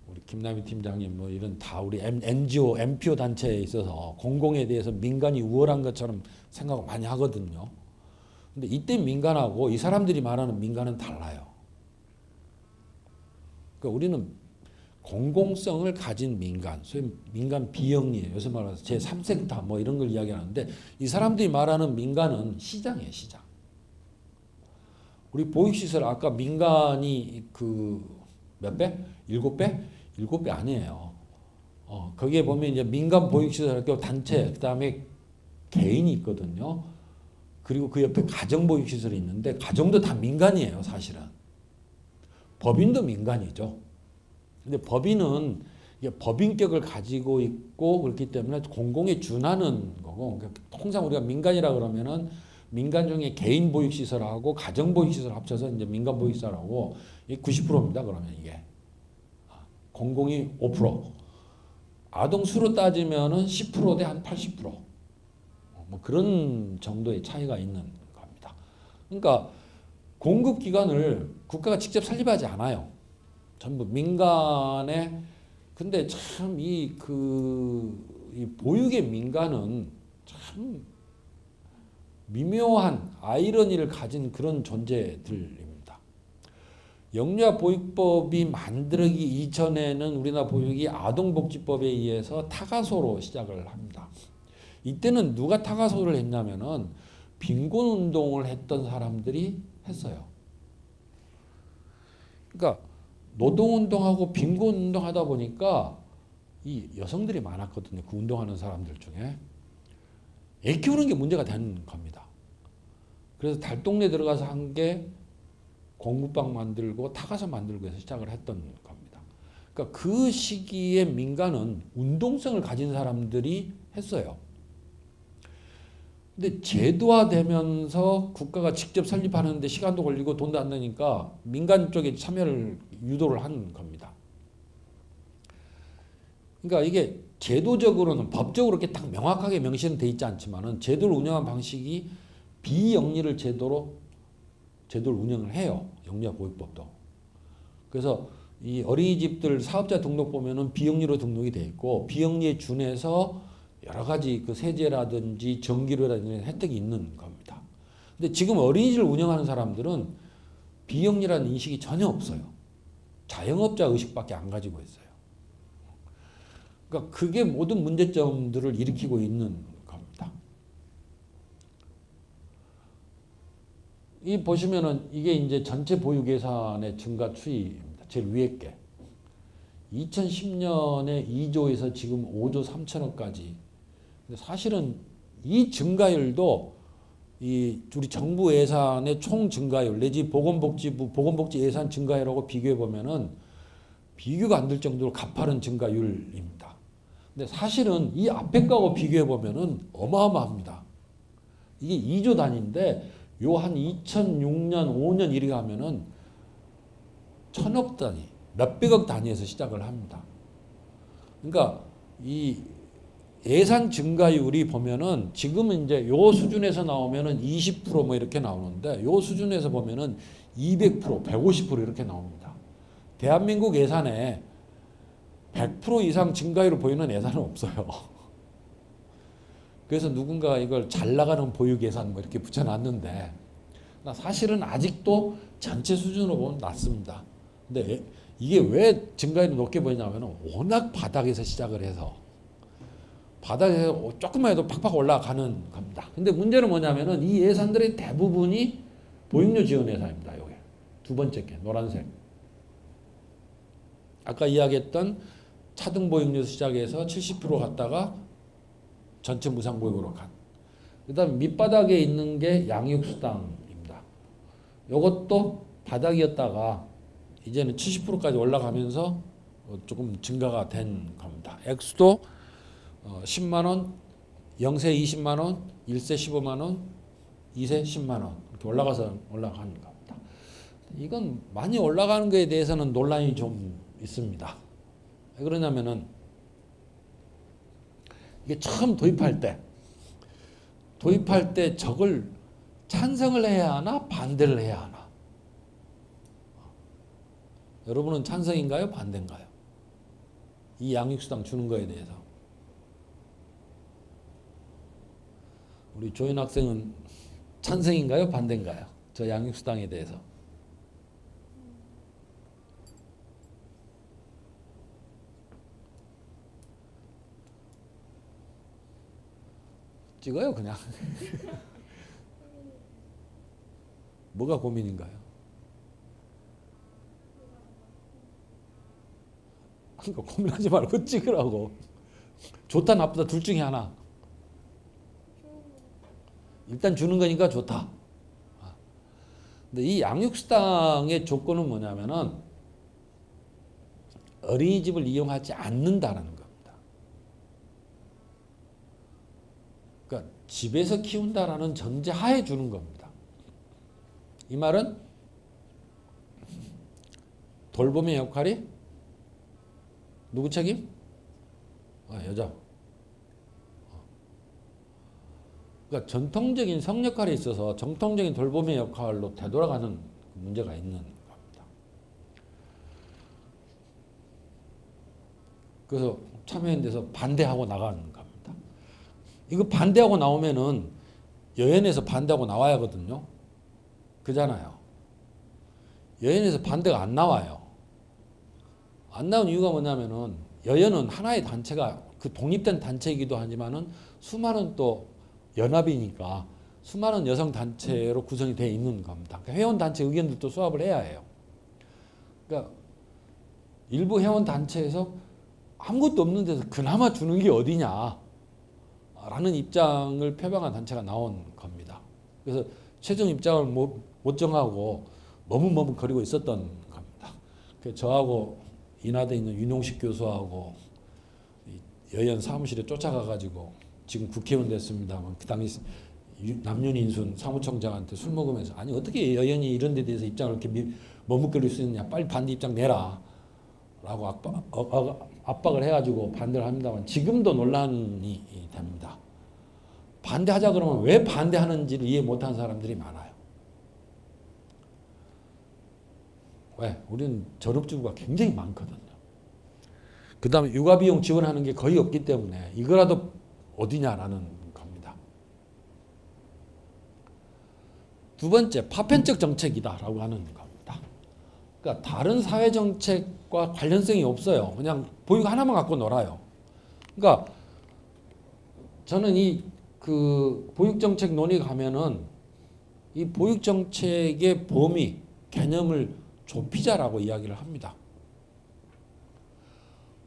우리 김남희 팀장님 뭐 이런 다 우리 NGO, NPO 단체에 있어서 공공에 대해서 민간이 우월한 것처럼 생각을 많이 하거든요. 근데 이때 민간하고 이 사람들이 말하는 민간은 달라요. 그러니까 우리는 공공성을 가진 민간, 소위 민간 비영리예요. 요새 말해서 제3섹터 뭐 이런 걸 이야기하는데 이 사람들이 말하는 민간은 시장이에요, 시장. 우리 보육시설 아까 민간이 그 몇 배? 7배? 7배 아니에요. 거기에 보면 이제 민간 보육시설 단체, 그 다음에 개인이 있거든요. 그리고 그 옆에 가정보육시설이 있는데 가정도 다 민간이에요, 사실은. 법인도 민간이죠. 근데 법인은 이게 법인격을 가지고 있고 그렇기 때문에 공공에 준하는 거고 통상 우리가 민간이라 그러면은 민간 중에 개인 보육시설하고 가정 보육시설 합쳐서 이제 민간 보육시설하고 90%입니다. 그러면 이게 공공이 5%, 아동 수로 따지면은 10% 대 한 80%, 뭐 그런 정도의 차이가 있는 겁니다. 그러니까 공급 기관을 국가가 직접 설립하지 않아요. 전부 민간에. 근데 참 이 보육의 민간은 참 미묘한 아이러니를 가진 그런 존재들입니다. 영유아 보육법이 만들기 이전에는 우리나라 보육이 아동복지법에 의해서 타가소로 시작을 합니다. 이때는 누가 타가소를 했냐면은 빈곤운동을 했던 사람들이 했어요. 그러니까 노동운동하고 빈곤운동 하다 보니까 이 여성들이 많았거든요. 그 운동하는 사람들 중에. 애 키우는 게 문제가 되는 겁니다. 그래서 달동네 들어가서 한 게 공부방 만들고 타가서 만들고 해서 시작을 했던 겁니다. 그러니까 그 시기에 민간은 운동성을 가진 사람들이 했어요. 근데 제도화되면서 국가가 직접 설립하는데 시간도 걸리고 돈도 안 나니까 민간 쪽에 참여를 유도를 한 겁니다. 그러니까 이게 제도적으로는 법적으로 이렇게 딱 명확하게 명시는 돼 있지 않지만은 제도를 운영하는 방식이 비영리를 제도를 운영을 해요. 영유아 보육법도. 그래서 이 어린이집들 사업자 등록 보면은 비영리로 등록이 돼 있고 비영리에 준해서 여러 가지 그 세제라든지 전기료라든지 혜택이 있는 겁니다. 근데 지금 어린이집을 운영하는 사람들은 비영리라는 인식이 전혀 없어요. 자영업자 의식밖에 안 가지고 있어요. 그러니까 그게 모든 문제점들을 일으키고 있는 겁니다. 이 보시면은 이게 이제 전체 보육 예산의 증가 추이입니다. 제일 위에 게. 2010년에 2조에서 지금 5조 3천억까지. 사실은 이 증가율도 이 우리 정부 예산의 총 증가율 내지 보건복지부 보건복지 예산 증가율하고 비교해 보면은 비교가 안 될 정도로 가파른 증가율입니다. 근데 사실은 이 앞에 거하고 비교해 보면은 어마어마합니다. 이게 2조 단위인데 요 한 2006년 5년 이래 가면은 천억 단위, 몇백억 단위에서 시작을 합니다. 그러니까 이 예산 증가율이 보면은 지금은 이제 요 수준에서 나오면은 20%뭐 이렇게 나오는데 요 수준에서 보면은 200%, 150% 이렇게 나옵니다. 대한민국 예산에 100% 이상 증가율을 보이는 예산은 없어요. 그래서 누군가 이걸 잘 나가는 보육 예산 뭐 이렇게 붙여놨는데 사실은 아직도 전체 수준으로 보면 낮습니다. 근데 이게 왜 증가율이 높게 보이냐면 워낙 바닥에서 시작을 해서 바닥에서 조금만 해도 팍팍 올라가는 겁니다. 근데 문제는 뭐냐면은 이 예산들의 대부분이 보육료 지원 예산입니다. 요게 두 번째 게 노란색. 아까 이야기했던 차등 보육료 시작해서 70% 갔다가 전체 무상보육으로 간. 그다음 밑바닥에 있는 게 양육수당입니다. 요것도 바닥이었다가 이제는 70%까지 올라가면서 조금 증가가 된 겁니다. 액수도 10만 원, 0세 20만 원, 1세 15만 원, 2세 10만 원 이렇게 올라가는 겁니다. 이건 많이 올라가는 것에 대해서는 논란이 좀 있습니다. 왜 그러냐면은 이게 처음 도입할 때 저걸 찬성을 해야 하나 반대를 해야 하나? 여러분은 찬성인가요? 반대인가요? 이 양육수당 주는 거에 대해서. 우리 조인 학생은 찬성인가요? 반대인가요? 저 양육수당에 대해서. 찍어요 그냥. 뭐가 고민인가요? 그러니까 고민하지 말고 찍으라고. 좋다 나쁘다 둘 중에 하나. 일단 주는 거니까 좋다. 근데 이 양육수당의 조건은 뭐냐면은 어린이집을 이용하지 않는다라는 겁니다. 그러니까 집에서 키운다라는 전제 하에 주는 겁니다. 이 말은 돌봄의 역할이 누구 책임? 여자. 그러니까 전통적인 성 역할에 있어서 정통적인 돌봄의 역할로 되돌아가는 문제가 있는 겁니다. 그래서 참여연대에서 반대하고 나가는 겁니다. 이거 반대하고 나오면은 여연에서 반대하고 나와야 하거든요. 그잖아요. 여연에서 반대가 안 나와요. 안 나온 이유가 뭐냐면은 여연은 하나의 단체가 그 독립된 단체이기도 하지만은 수많은 또 연합이니까 수많은 여성 단체로 구성이 되어 있는 겁니다. 그러니까 회원 단체 의견들도 수합을 해야 해요. 그러니까 일부 회원 단체에서 아무것도 없는 데서 그나마 주는 게 어디냐 라는 입장을 표방한 단체가 나온 겁니다. 그래서 최종 입장을 못 정하고 머뭇머뭇거리고 있었던 겁니다. 그래서 저하고 인하대에 있는 윤용식 교수하고 여연 사무실에 쫓아가가지고 지금 국회의원 됐습니다만 그 당시 남윤인순 사무총장한테 술 먹으면서 아니 어떻게 여연이 이런 데 대해서 입장을 이렇게 머뭇거릴 수 있느냐 빨리 반대 입장 내라 라고 압박을 해가지고 반대를 합니다만 지금도 논란이 됩니다. 반대하자 그러면 왜 반대하는지를 이해 못하는 사람들이 많아요. 왜? 우리는 전업주부가 굉장히 많거든요. 그 다음에 육아비용 지원하는 게 거의 없기 때문에 이거라도 어디냐라는 겁니다. 두 번째, 파편적 정책이다라고 하는 겁니다. 그러니까 다른 사회정책과 관련성이 없어요. 그냥 보육 하나만 갖고 놀아요. 그러니까 저는 이 보육정책 논의 가면은 이 보육정책의 범위, 개념을 좁히자라고 이야기를 합니다.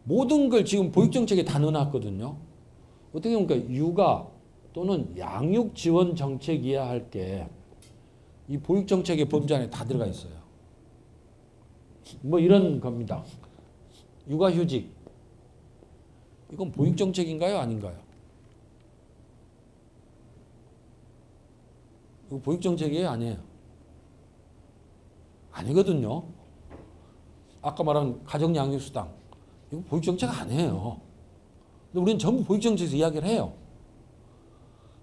모든 걸 지금 보육정책에 다 넣어놨거든요. 어떻게 보면 육아 또는 양육 지원 정책이야 할 게 이 보육정책의 범주 안에 다 들어가 있어요. 뭐 이런 겁니다. 육아휴직. 이건 보육정책인가요? 아닌가요? 이거 보육정책이에요? 아니에요? 아니거든요. 아까 말한 가정양육수당. 이거 보육정책 아니에요. 근데 우리는 전부 보육정책에서 이야기를 해요.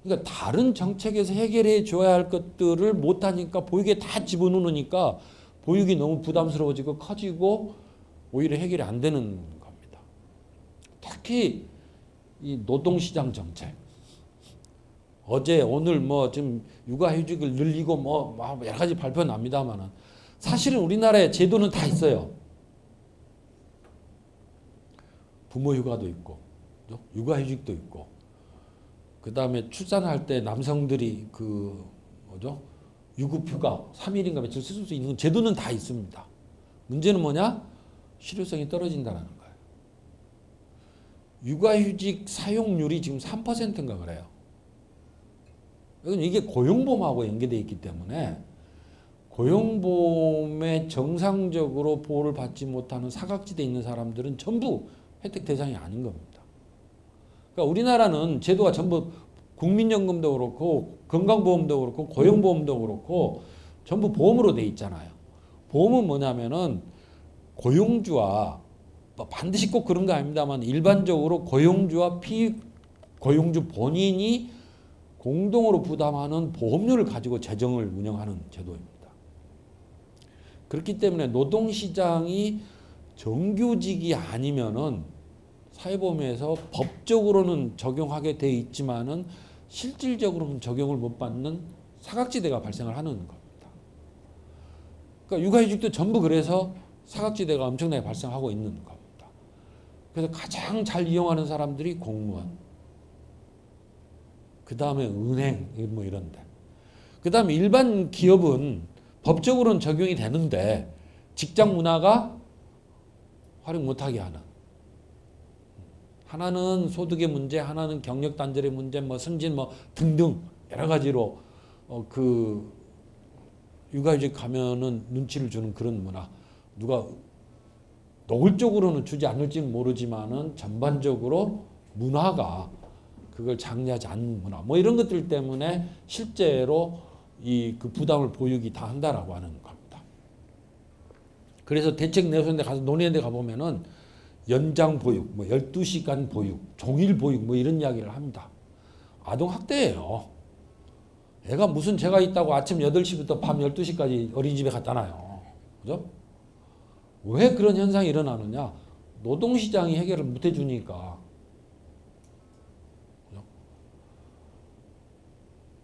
그러니까 다른 정책에서 해결해 줘야 할 것들을 못하니까 보육에 다 집어넣으니까 보육이 너무 부담스러워지고 커지고 오히려 해결이 안 되는 겁니다. 특히 이 노동시장 정책. 어제 오늘 뭐 지금 육아휴직을 늘리고 뭐 여러 가지 발표 납니다만은 사실은 우리나라에 제도는 다 있어요. 부모 휴가도 있고, 육아휴직도 있고, 그 다음에 출산할 때 남성들이 유급휴가 3일인가 며칠 쓸 수 있는 제도는 다 있습니다. 문제는 뭐냐? 실효성이 떨어진다는 거예요. 육아휴직 사용률이 지금 3%인가 그래요. 이게 고용보험하고 연계되어 있기 때문에 고용보험에 정상적으로 보호를 받지 못하는 사각지대에 있는 사람들은 전부 혜택 대상이 아닌 겁니다. 그러니까 우리나라는 제도가 전부 국민연금도 그렇고 건강보험도 그렇고 고용보험도 그렇고 전부 보험으로 돼 있잖아요. 보험은 뭐냐면은 고용주와 반드시 꼭 그런 거 아닙니다만 일반적으로 고용주와 피고용주 본인이 공동으로 부담하는 보험료를 가지고 재정을 운영하는 제도입니다. 그렇기 때문에 노동시장이 정규직이 아니면은 사회보험에서 법적으로는 적용하게 돼 있지만은 실질적으로는 적용을 못 받는 사각지대가 발생을 하는 겁니다. 그러니까 육아휴직도 전부 그래서 사각지대가 엄청나게 발생하고 있는 겁니다. 그래서 가장 잘 이용하는 사람들이 공무원, 그 다음에 은행 뭐 이런데, 그 다음에 일반 기업은 법적으로는 적용이 되는데 직장 문화가 활용 못하게 하는, 하나는 소득의 문제, 하나는 경력 단절의 문제, 뭐 승진 뭐 등등 여러 가지로 육아휴직 가면은 눈치를 주는 그런 문화, 누가 노골적으로는 주지 않을지는 모르지만은 전반적으로 문화가 그걸 장려하지 않는 문화, 뭐 이런 것들 때문에 실제로 그 부담을 보육이 다 한다라고 하는 겁니다. 그래서 대책 내세운데 가서 논의하는 데 가보면은 연장 보육, 뭐 12시간 보육, 종일 보육 뭐 이런 이야기를 합니다. 아동학대예요. 애가 무슨 죄가 있다고 아침 8시부터 밤 12시까지 어린이집에 갔잖아요. 그죠? 왜 그런 현상이 일어나느냐? 노동시장이 해결을 못 해주니까. 그죠?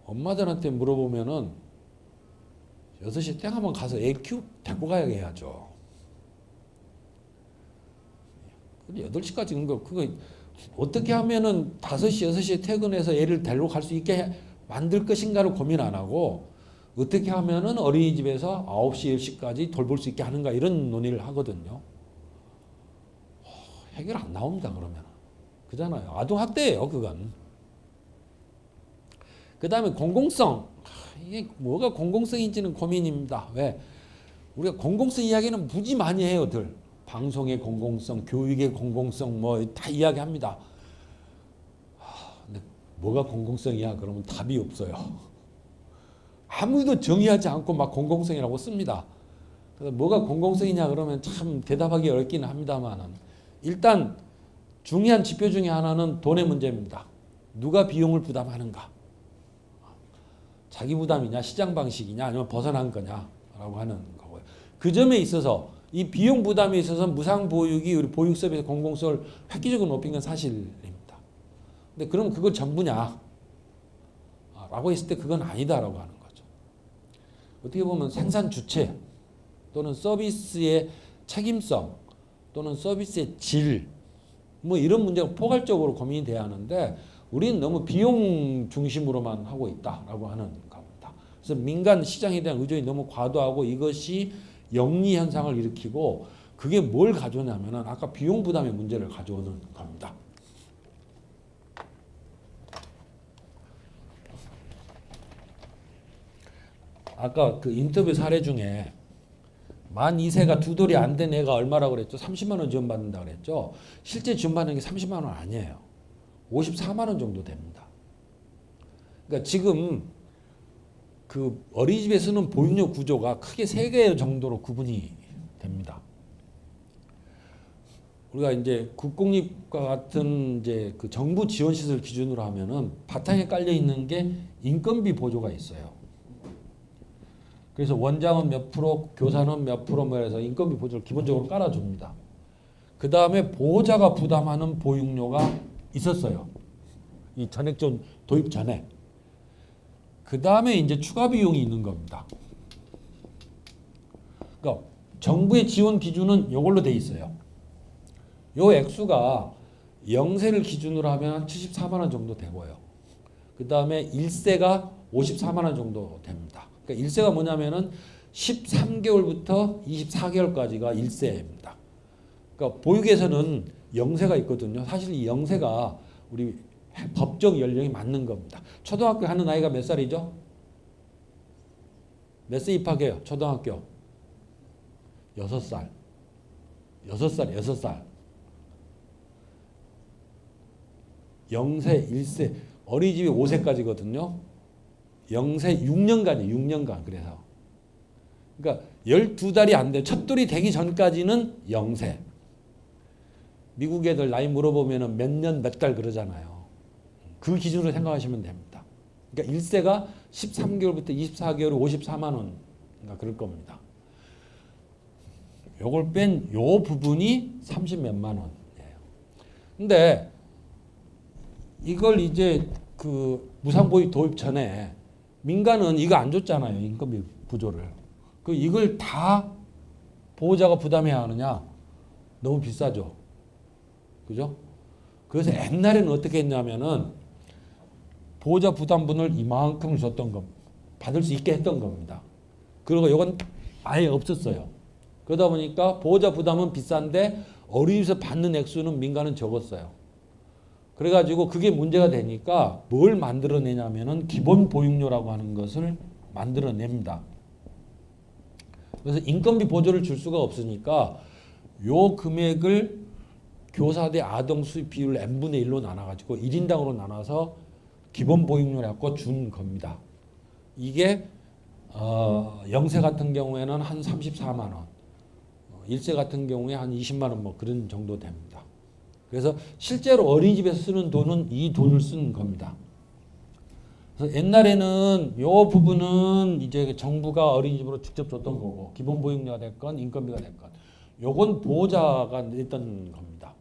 엄마들한테 물어보면은 6시에 땡 한번 가서 애 데리고 가야 해야죠. 8시까지 는 거, 그거 어떻게 하면은 5시, 6시에 퇴근해서 애를 데리러 갈 수 있게 만들 것인가를 고민 안 하고 어떻게 하면은 어린이집에서 9시, 10시까지 돌볼 수 있게 하는가 이런 논의를 하거든요. 해결 안 나옵니다, 그러면. 그잖아요. 아동학대예요, 그건. 그 다음에 공공성. 이게 뭐가 공공성인지는 고민입니다. 왜? 우리가 공공성 이야기는 무지 많이 해요, 들. 방송의 공공성, 교육의 공공성 뭐 다 이야기합니다. 근데 뭐가 공공성이야? 그러면 답이 없어요. 아무도 정의하지 않고 막 공공성이라고 씁니다. 그래서 뭐가 공공성이냐 그러면 참 대답하기 어렵기는 합니다만 일단 중요한 지표 중에 하나는 돈의 문제입니다. 누가 비용을 부담하는가? 자기 부담이냐, 시장 방식이냐, 아니면 벗어난 거냐라고 하는 거고요. 그 점에 있어서 이 비용 부담에 있어서 무상보육이 우리 보육 서비스 공공성을 획기적으로 높인 건 사실입니다. 근데 그럼 그걸 전부냐? 라고 했을 때 그건 아니다라고 하는 거죠. 어떻게 보면 생산 주체 또는 서비스의 책임성 또는 서비스의 질 뭐 이런 문제가 포괄적으로 고민이 돼야 하는데 우리는 너무 비용 중심으로만 하고 있다라고 하는 겁니다. 그래서 민간 시장에 대한 의존이 너무 과도하고 이것이 영리 현상을 일으키고 그게 뭘 가져오냐면은 아까 비용 부담의 문제를 가져오는 겁니다. 아까 그 인터뷰 사례 중에 만 2세가 두 돌이 안 된 애가 얼마라고 그랬죠? 30만 원 지원받는다 그랬죠? 실제 지원받는 게 30만 원 아니에요. 54만 원 정도 됩니다. 그러니까 지금 그 어린이집에 쓰는 보육료 구조가 크게 3개 정도로 구분이 됩니다. 우리가 이제 국공립과 같은 이제 그 정부 지원 시설 기준으로 하면은 바탕에 깔려 있는 게 인건비 보조가 있어요. 그래서 원장은 몇 프로, 교사는 몇 프로 뭐 해서 인건비 보조를 기본적으로 깔아줍니다. 그 다음에 보호자가 부담하는 보육료가 있었어요. 이 전액전 도입 전에. 그 다음에 이제 추가 비용이 있는 겁니다. 그러니까 정부의 지원 기준은 이걸로 돼 있어요. 요 액수가 0세를 기준으로 하면 74만 원 정도 되고요. 그 다음에 1세가 54만 원 정도 됩니다. 그러니까 1세가 뭐냐면은 13개월부터 24개월까지가 1세입니다. 그러니까 보육에서는 0세가 있거든요. 사실 이 0세가 우리 법정 연령이 맞는 겁니다. 초등학교 하는 나이가 몇 살이죠? 몇 세 입학해요? 초등학교 6살. 6살. 0세, 1세, 어린이집이 5세까지거든요. 0세 6년간이에요. 6년간. 그래서. 그러니까 12달이 안 돼. 첫돌이 되기 전까지는 0세. 미국 애들 나이 물어보면 몇 년, 몇 달 그러잖아요. 그 기준으로 생각하시면 됩니다. 그러니까 1세가 13개월부터 24개월 54만 원. 그러니까 그럴 겁니다. 요걸 뺀 요 부분이 30 몇만 원이에요. 근데 이걸 이제 그 무상보육 도입 전에 민간은 이거 안 줬잖아요. 인건비 부조를. 그 이걸 다 보호자가 부담해야 하느냐? 너무 비싸죠. 그죠? 그래서 옛날에는 어떻게 했냐면은 보호자 부담분을 이만큼을 줬던 겁니다. 받을 수 있게 했던 겁니다. 그리고 이건 아예 없었어요. 그러다 보니까 보호자 부담은 비싼데 어린이집에서 받는 액수는 민간은 적었어요. 그래가지고 그게 문제가 되니까 뭘 만들어내냐면은 기본 보육료라고 하는 것을 만들어냅니다. 그래서 인건비 보조를 줄 수가 없으니까 요 금액을 교사 대 아동 수입 비율 n분의 1로 나눠가지고 1인당으로 나눠서 기본 보육료라고 준 겁니다. 이게 0세 같은 경우에는 한 34만 원, 1세 같은 경우에 한 20만 원 뭐 그런 정도 됩니다. 그래서 실제로 어린이집에서 쓰는 돈은 이 돈을 쓰는 겁니다. 그래서 옛날에는 요 부분은 이제 정부가 어린이집으로 직접 줬던 거고 기본 보육료가 됐건 인건비가 됐건 요건 보호자가 냈던 겁니다.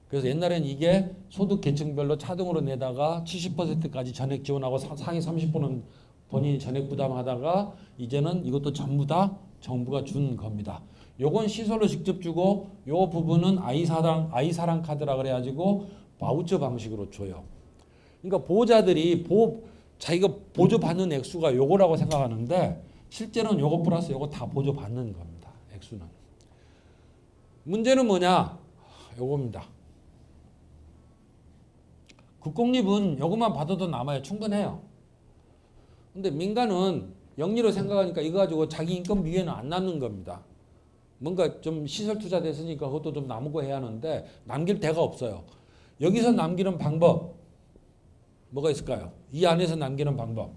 그래서 옛날에는 이게 소득 계층별로 차등으로 내다가 70%까지 전액 지원하고 상위 30%는 본인이 전액 부담하다가 이제는 이것도 전부 다 정부가 준 겁니다. 요건 시설로 직접 주고 요 부분은 아이사랑 카드라 그래가지고 바우처 방식으로 줘요. 그러니까 보호자들이 자기가 보조받는 액수가 요거라고 생각하는데 실제로는 요거 플러스 요거 다 보조받는 겁니다. 액수는. 문제는 뭐냐? 요겁니다. 국공립은 요것만 받아도 남아요. 충분해요. 근데 민간은 영리로 생각하니까 이거 가지고 자기 인건비 위에는 안 남는 겁니다. 뭔가 좀 시설 투자 됐으니까 그것도 좀 남고 해야 하는데 남길 데가 없어요. 여기서 남기는 방법 뭐가 있을까요? 이 안에서 남기는 방법.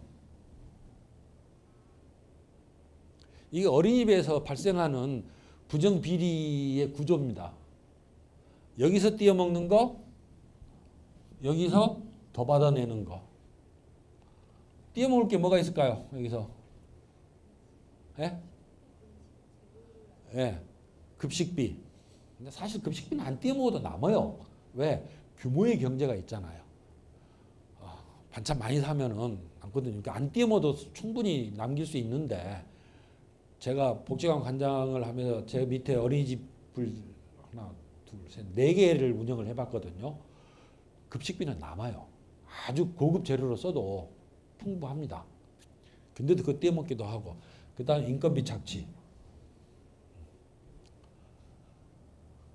이게 어린이집에서 발생하는 부정비리의 구조입니다. 여기서 띄어먹는 거, 여기서 더 받아내는 거. 띄어먹을 게 뭐가 있을까요? 여기서. 예? 예, 급식비. 근데 사실 급식비는 안 띄어먹어도 남아요. 왜? 규모의 경제가 있잖아요. 반찬 많이 사면은 남거든요. 그러니까 안 띄어먹어도 충분히 남길 수 있는데 제가 복지관 관장을 하면서 제 밑에 어린이집을 하나, 둘, 셋, 4개를 운영을 해봤거든요. 급식비는 남아요. 아주 고급 재료로 써도 풍부합니다. 근데도 그거 띄어먹기도 하고 그 다음 인건비 착취.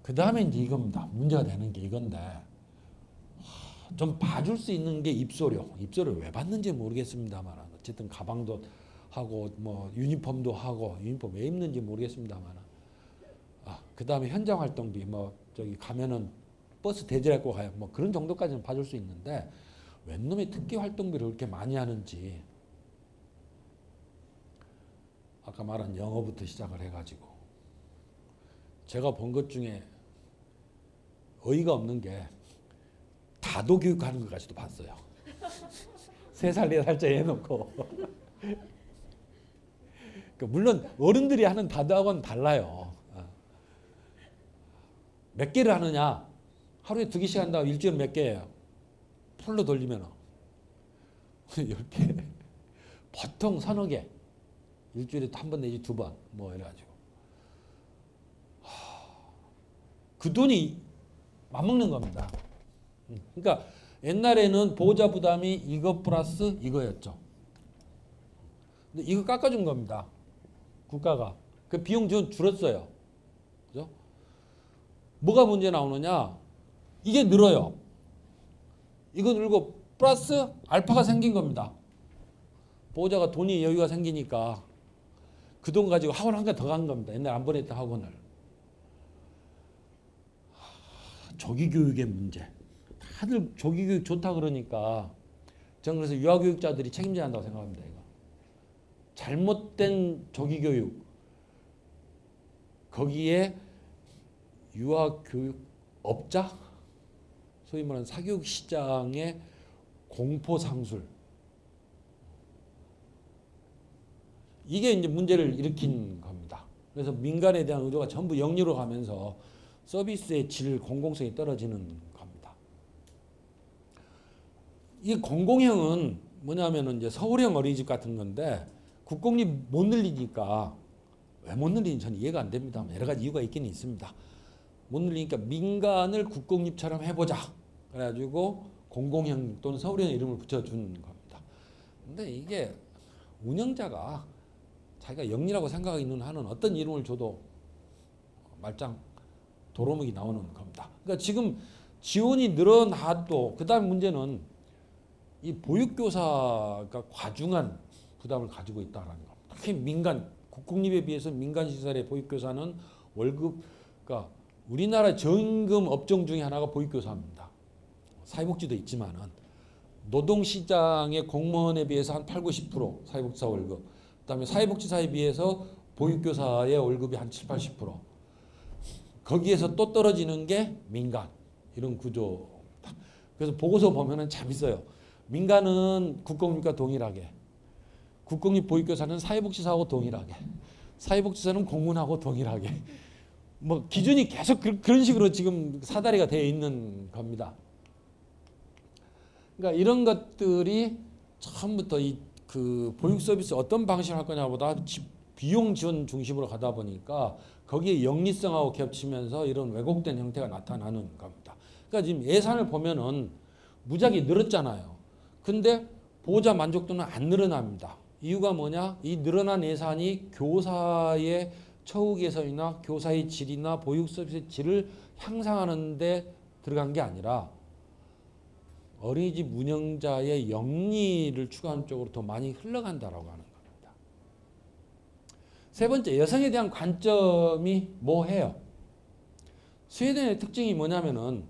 그 다음에 이제 이겁니다. 문제가 되는 게 이건데 좀 봐줄 수 있는 게 입소료. 입소료 왜 받는지 모르겠습니다만 어쨌든 가방도 하고 뭐 유니폼도 하고 유니폼 왜 입는지 모르겠습니다만 그 다음에 현장 활동비 뭐 저기 가면은 버스 대절하고 가요. 뭐 그런 정도까지는 봐줄 수 있는데 웬 놈의 특기 활동비를 그렇게 많이 하는지 아까 말한 영어부터 시작을 해가지고 제가 본 것 중에 어이가 없는 게 다도 교육하는 것까지도 봤어요. 3살, 4살짜리 해놓고. 물론 어른들이 하는 다도하고는 달라요. 몇 개를 하느냐? 하루에 2개씩 한다고 일주일에 몇 개예요? 풀로 돌리면 10개. 보통 서너 개. 일주일에 한 번 내지 2번. 뭐 이래가지고. 그 돈이 맞먹는 겁니다. 그러니까 옛날에는 보호자 부담이 이거 플러스 이거였죠. 근데 이거 깎아준 겁니다. 국가가. 그 비용 줄었어요. 그죠? 뭐가 문제 나오느냐? 이게 늘어요. 이거 늘고 플러스 알파가 생긴 겁니다. 보호자가 돈이 여유가 생기니까 그 돈 가지고 학원 한 개 더 간 겁니다. 옛날 안 보냈던 학원을. 조기교육의 문제. 다들 조기교육 좋다 그러니까 저는 그래서 유아교육자들이 책임져야 한다고 생각합니다. 이거. 잘못된 조기교육. 거기에 유아교육업자? 소위 말하는 사교육 시장의 공포상술. 이게 이제 문제를 일으킨 겁니다. 그래서 민간에 대한 의존가 전부 영리로 가면서 서비스의 질, 공공성이 떨어지는 겁니다. 이 공공형은 뭐냐면은 이제 서울형 어린이집 같은 건데 국공립 못 늘리니까 왜 못 늘리는지 저는 이해가 안 됩니다. 여러 가지 이유가 있긴 있습니다. 못 늘리니까 민간을 국공립처럼 해보자. 그래가지고 공공형 또는 서울형 이름을 붙여준 겁니다. 근데 이게 운영자가 자기가 영리라고 생각하는 한은 어떤 이름을 줘도 말짱 도루묵이 나오는 겁니다. 그러니까 지금 지원이 늘어나도 그 다음 문제는 이 보육교사가 과중한 부담을 가지고 있다는 겁니다. 특히 민간, 국공립에 비해서 민간시설의 보육교사는 월급, 그러니까 우리나라 저임금 업종 중에 하나가 보육교사입니다. 사회복지도 있지만은 노동시장의 공무원에 비해서 한 8, 90% 사회복지사 월급, 그다음에 사회복지사에 비해서 보육교사의 월급이 한 7, 80%. 거기에서 또 떨어지는 게 민간 이런 구조입니다. 그래서 보고서 보면은 참 있어요. 민간은 국공립과 동일하게, 국공립 보육교사는 사회복지사하고 동일하게, 사회복지사는 공무원하고 동일하게. 뭐 기준이 계속 그런 식으로 지금 사다리가 되어 있는 겁니다. 그러니까 이런 것들이 처음부터 그 보육 서비스 어떤 방식으로 할 거냐보다 비용 지원 중심으로 가다 보니까 거기에 영리성하고 겹치면서 이런 왜곡된 형태가 나타나는 겁니다. 그러니까 지금 예산을 보면은 무작위 늘었잖아요. 근데 보호자 만족도는 안 늘어납니다. 이유가 뭐냐? 이 늘어난 예산이 교사의 처우 개선이나 교사의 질이나 보육 서비스의 질을 향상하는 데 들어간 게 아니라 어린이집 운영자의 영리를 추구하는 쪽으로 더 많이 흘러간다라고 하는 겁니다. 세 번째, 여성에 대한 관점이 뭐해요? 스웨덴의 특징이 뭐냐면은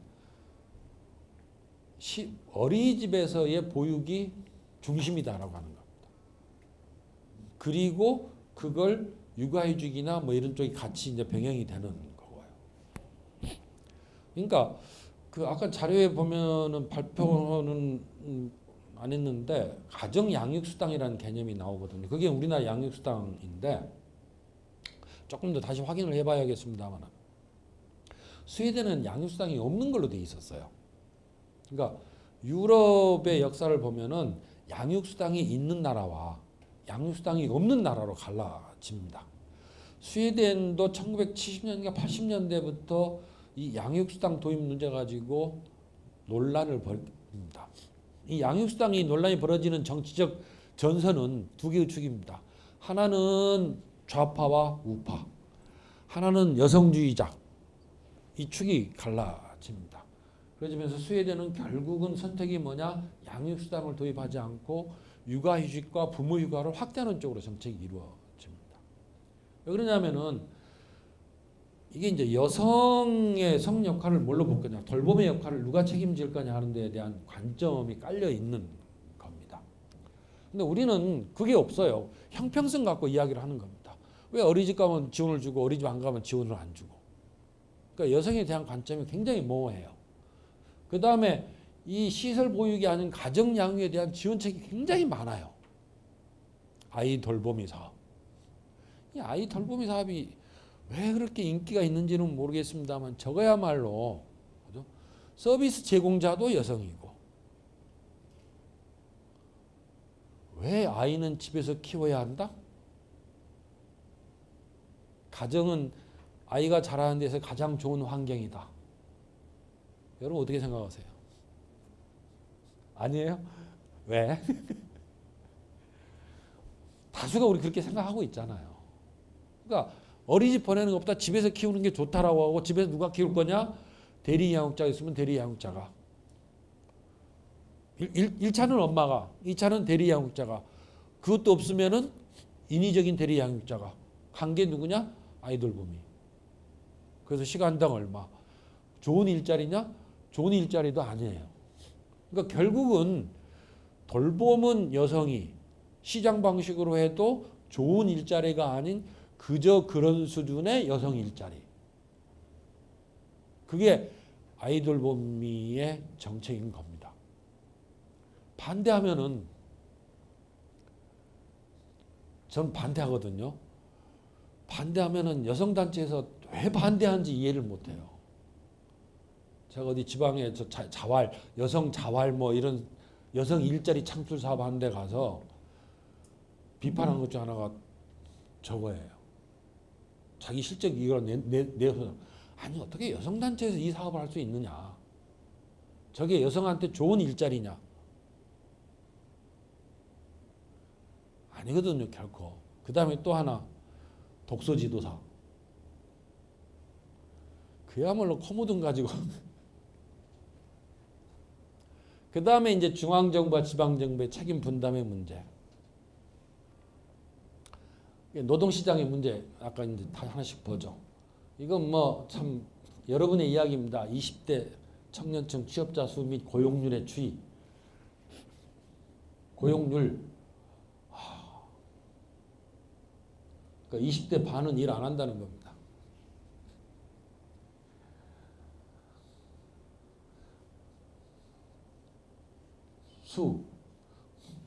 어린이집에서의 보육이 중심이다라고 하는 겁니다. 그리고 그걸 육아휴직이나 뭐 이런 쪽이 같이 이제 병행이 되는 거고요. 그러니까 그 아까 자료에 보면은 발표는 안 했는데 가정 양육수당이라는 개념이 나오거든요. 그게 우리나라 양육수당인데 조금 더 다시 확인을 해봐야겠습니다만 스웨덴은 양육수당이 없는 걸로 돼 있었어요. 그러니까 유럽의 역사를 보면은 양육수당이 있는 나라와 양육수당이 없는 나라로 갈라집니다. 스웨덴도 1970년인가 80년대부터 이 양육수당 도입 문제 가지고 논란을 벌입니다. 이 양육수당이 논란이 벌어지는 정치적 전선은 두 개의 축입니다. 하나는 좌파와 우파, 하나는 여성주의자. 이 축이 갈라집니다. 그러면서 스웨덴은 결국은 선택이 뭐냐? 양육수당을 도입하지 않고 육아휴직과 부모휴가를 확대하는 쪽으로 정책이 이루어집니다. 왜 그러냐면은 이게 이제 여성의 성 역할을 뭘로 볼 거냐, 돌봄의 역할을 누가 책임질 거냐 하는 데에 대한 관점이 깔려 있는 겁니다. 근데 우리는 그게 없어요. 형평성 갖고 이야기를 하는 겁니다. 왜 어린이집 가면 지원을 주고 어린이집 안 가면 지원을 안 주고. 그러니까 여성에 대한 관점이 굉장히 모호해요. 그 다음에 이 시설 보육이 아닌 가정 양육에 대한 지원책이 굉장히 많아요. 아이 돌보미 사업. 이 아이 돌보미 사업이 왜 그렇게 인기가 있는지는 모르겠습니다만 저거야말로 그죠? 서비스 제공자도 여성이고 왜 아이는 집에서 키워야 한다? 가정은 아이가 자라는 데서 가장 좋은 환경이다. 여러분 어떻게 생각하세요? 아니에요? 왜? 다수가 우리 그렇게 생각하고 있잖아요. 그러니까 어린이집 보내는 것보다 집에서 키우는 게 좋다라고 하고 집에서 누가 키울 거냐? 대리양육자가 있으면 대리양육자가. 1차는 엄마가, 2차는 대리양육자가. 그것도 없으면은 인위적인 대리양육자가. 한 게 누구냐? 아이돌 봄이. 그래서 시간당 얼마. 좋은 일자리냐? 좋은 일자리도 아니에요. 그러니까 결국은 돌봄은 여성이 시장 방식으로 해도 좋은 일자리가 아닌 그저 그런 수준의 여성 일자리. 그게 아이돌 봄이의 정책인 겁니다. 반대하면은 전 반대하거든요. 반대하면은 여성단체에서 왜 반대하는지 이해를 못해요. 제가 어디 지방에 자활, 여성 자활 뭐 이런 여성 일자리 창출 사업 하는 데 가서 비판한 것 중 하나가 저거예요. 자기 실적 이걸 내서 아니 어떻게 여성단체에서 이 사업을 할 수 있느냐. 저게 여성한테 좋은 일자리냐. 아니거든요 결코. 그 다음에 또 하나 독서지도사. 그야말로 코묻음 가지고 그 다음에 이제 중앙정부와 지방정부의 책임 분담의 문제. 노동시장의 문제. 아까 이제 다 하나씩 보죠. 이건 뭐 참 여러분의 이야기입니다. 20대 청년층 취업자 수 및 고용률의 추이. 고용률. 그러니까 20대 반은 일 안 한다는 겁니다. 수.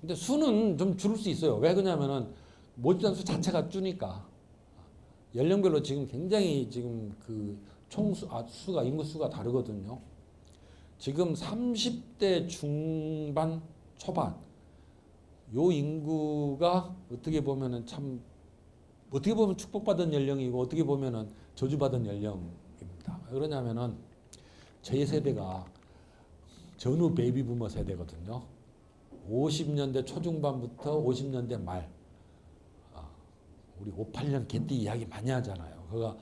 근데 수는 좀 줄일 수 있어요. 왜 그러냐면은 모집단 수 자체가 주니까. 연령별로 지금 굉장히 지금 그 수가 인구수가 다르거든요. 지금 30대 중반 초반 요 인구가 어떻게 보면은 참 어떻게 보면 축복받은 연령이고 어떻게 보면은 저주받은 연령입니다. 왜 그러냐면은 제 세대가 전후 베이비부머 세대거든요. 50년대 초중반부터 50년대 말. 우리 58년 개띠 이야기 많이 하잖아요. 그가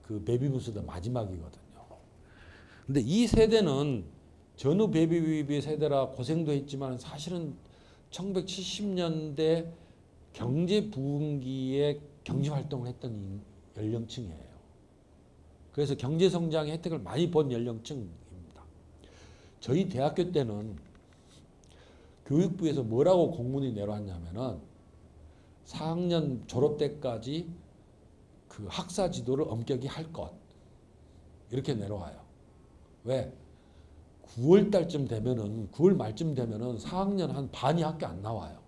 그 베이비부머 세대 마지막이거든요. 근데 이 세대는 전후 베이비부머 세대라 고생도 했지만 사실은 1970년대 경제 부흥기에 경제활동을 했던 연령층이에요. 그래서 경제성장의 혜택을 많이 본 연령층입니다. 저희 대학교 때는 교육부에서 뭐라고 공문이 내려왔냐면은 4학년 졸업 때까지 그 학사 지도를 엄격히 할 것. 이렇게 내려와요. 왜? 9월 달쯤 되면은, 9월 말쯤 되면은 4학년 한 반이 학교 안 나와요.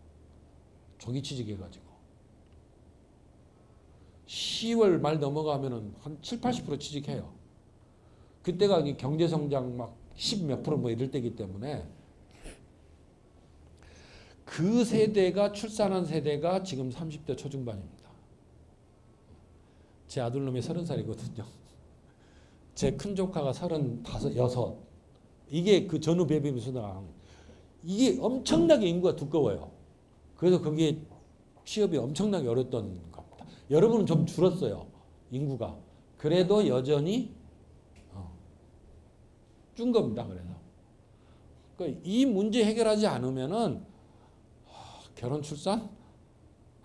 조기 취직해가지고. 10월 말 넘어가면은 한 7, 80% 취직해요. 그때가 경제성장 막 10 몇 프로 뭐 이럴 때이기 때문에 그 세대가 출산한 세대가 지금 30대 초중반입니다. 제 아들놈이 30살이거든요. 제 큰 조카가 35, 6. 이게 그 전후 베이비부머 세대가 이게 엄청나게 인구가 두꺼워요. 그래서 거기에 취업이 엄청나게 어렵던 겁니다. 여러분은 좀 줄었어요. 인구가. 그래도 여전히 준 겁니다. 그래서. 그러니까 이 문제 해결하지 않으면은 결혼 출산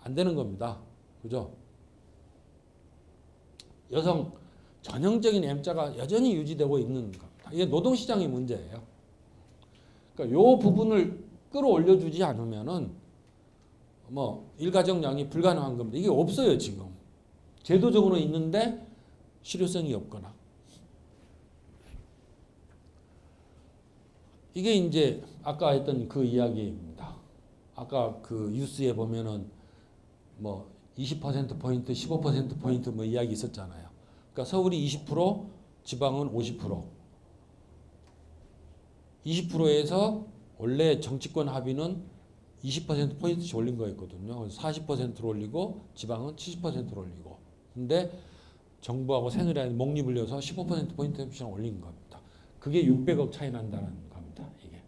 안 되는 겁니다. 그죠? 여성 전형적인 M자가 여전히 유지되고 있는 겁니다. 이게 노동시장의 문제예요. 그러니까 이 부분을 끌어올려주지 않으면은 뭐 일가정양이 불가능한 겁니다. 이게 없어요 지금. 제도적으로 있는데 실효성이 없거나 이게 이제 아까 했던 그 이야기입니다. 아까 그 뉴스에 보면은 뭐 20%포인트, 15%포인트 뭐 이야기 있었잖아요. 그러니까 서울이 20%, 지방은 50%. 20%에서 원래 정치권 합의는 20%포인트씩 올린 거였거든요. 그래서 40%로 올리고 지방은 70%로 올리고. 근데 정부하고 새누리당이 목립을 내서 15%포인트씩 올린 겁니다. 그게 600억 차이 난다는 겁니다. 이게.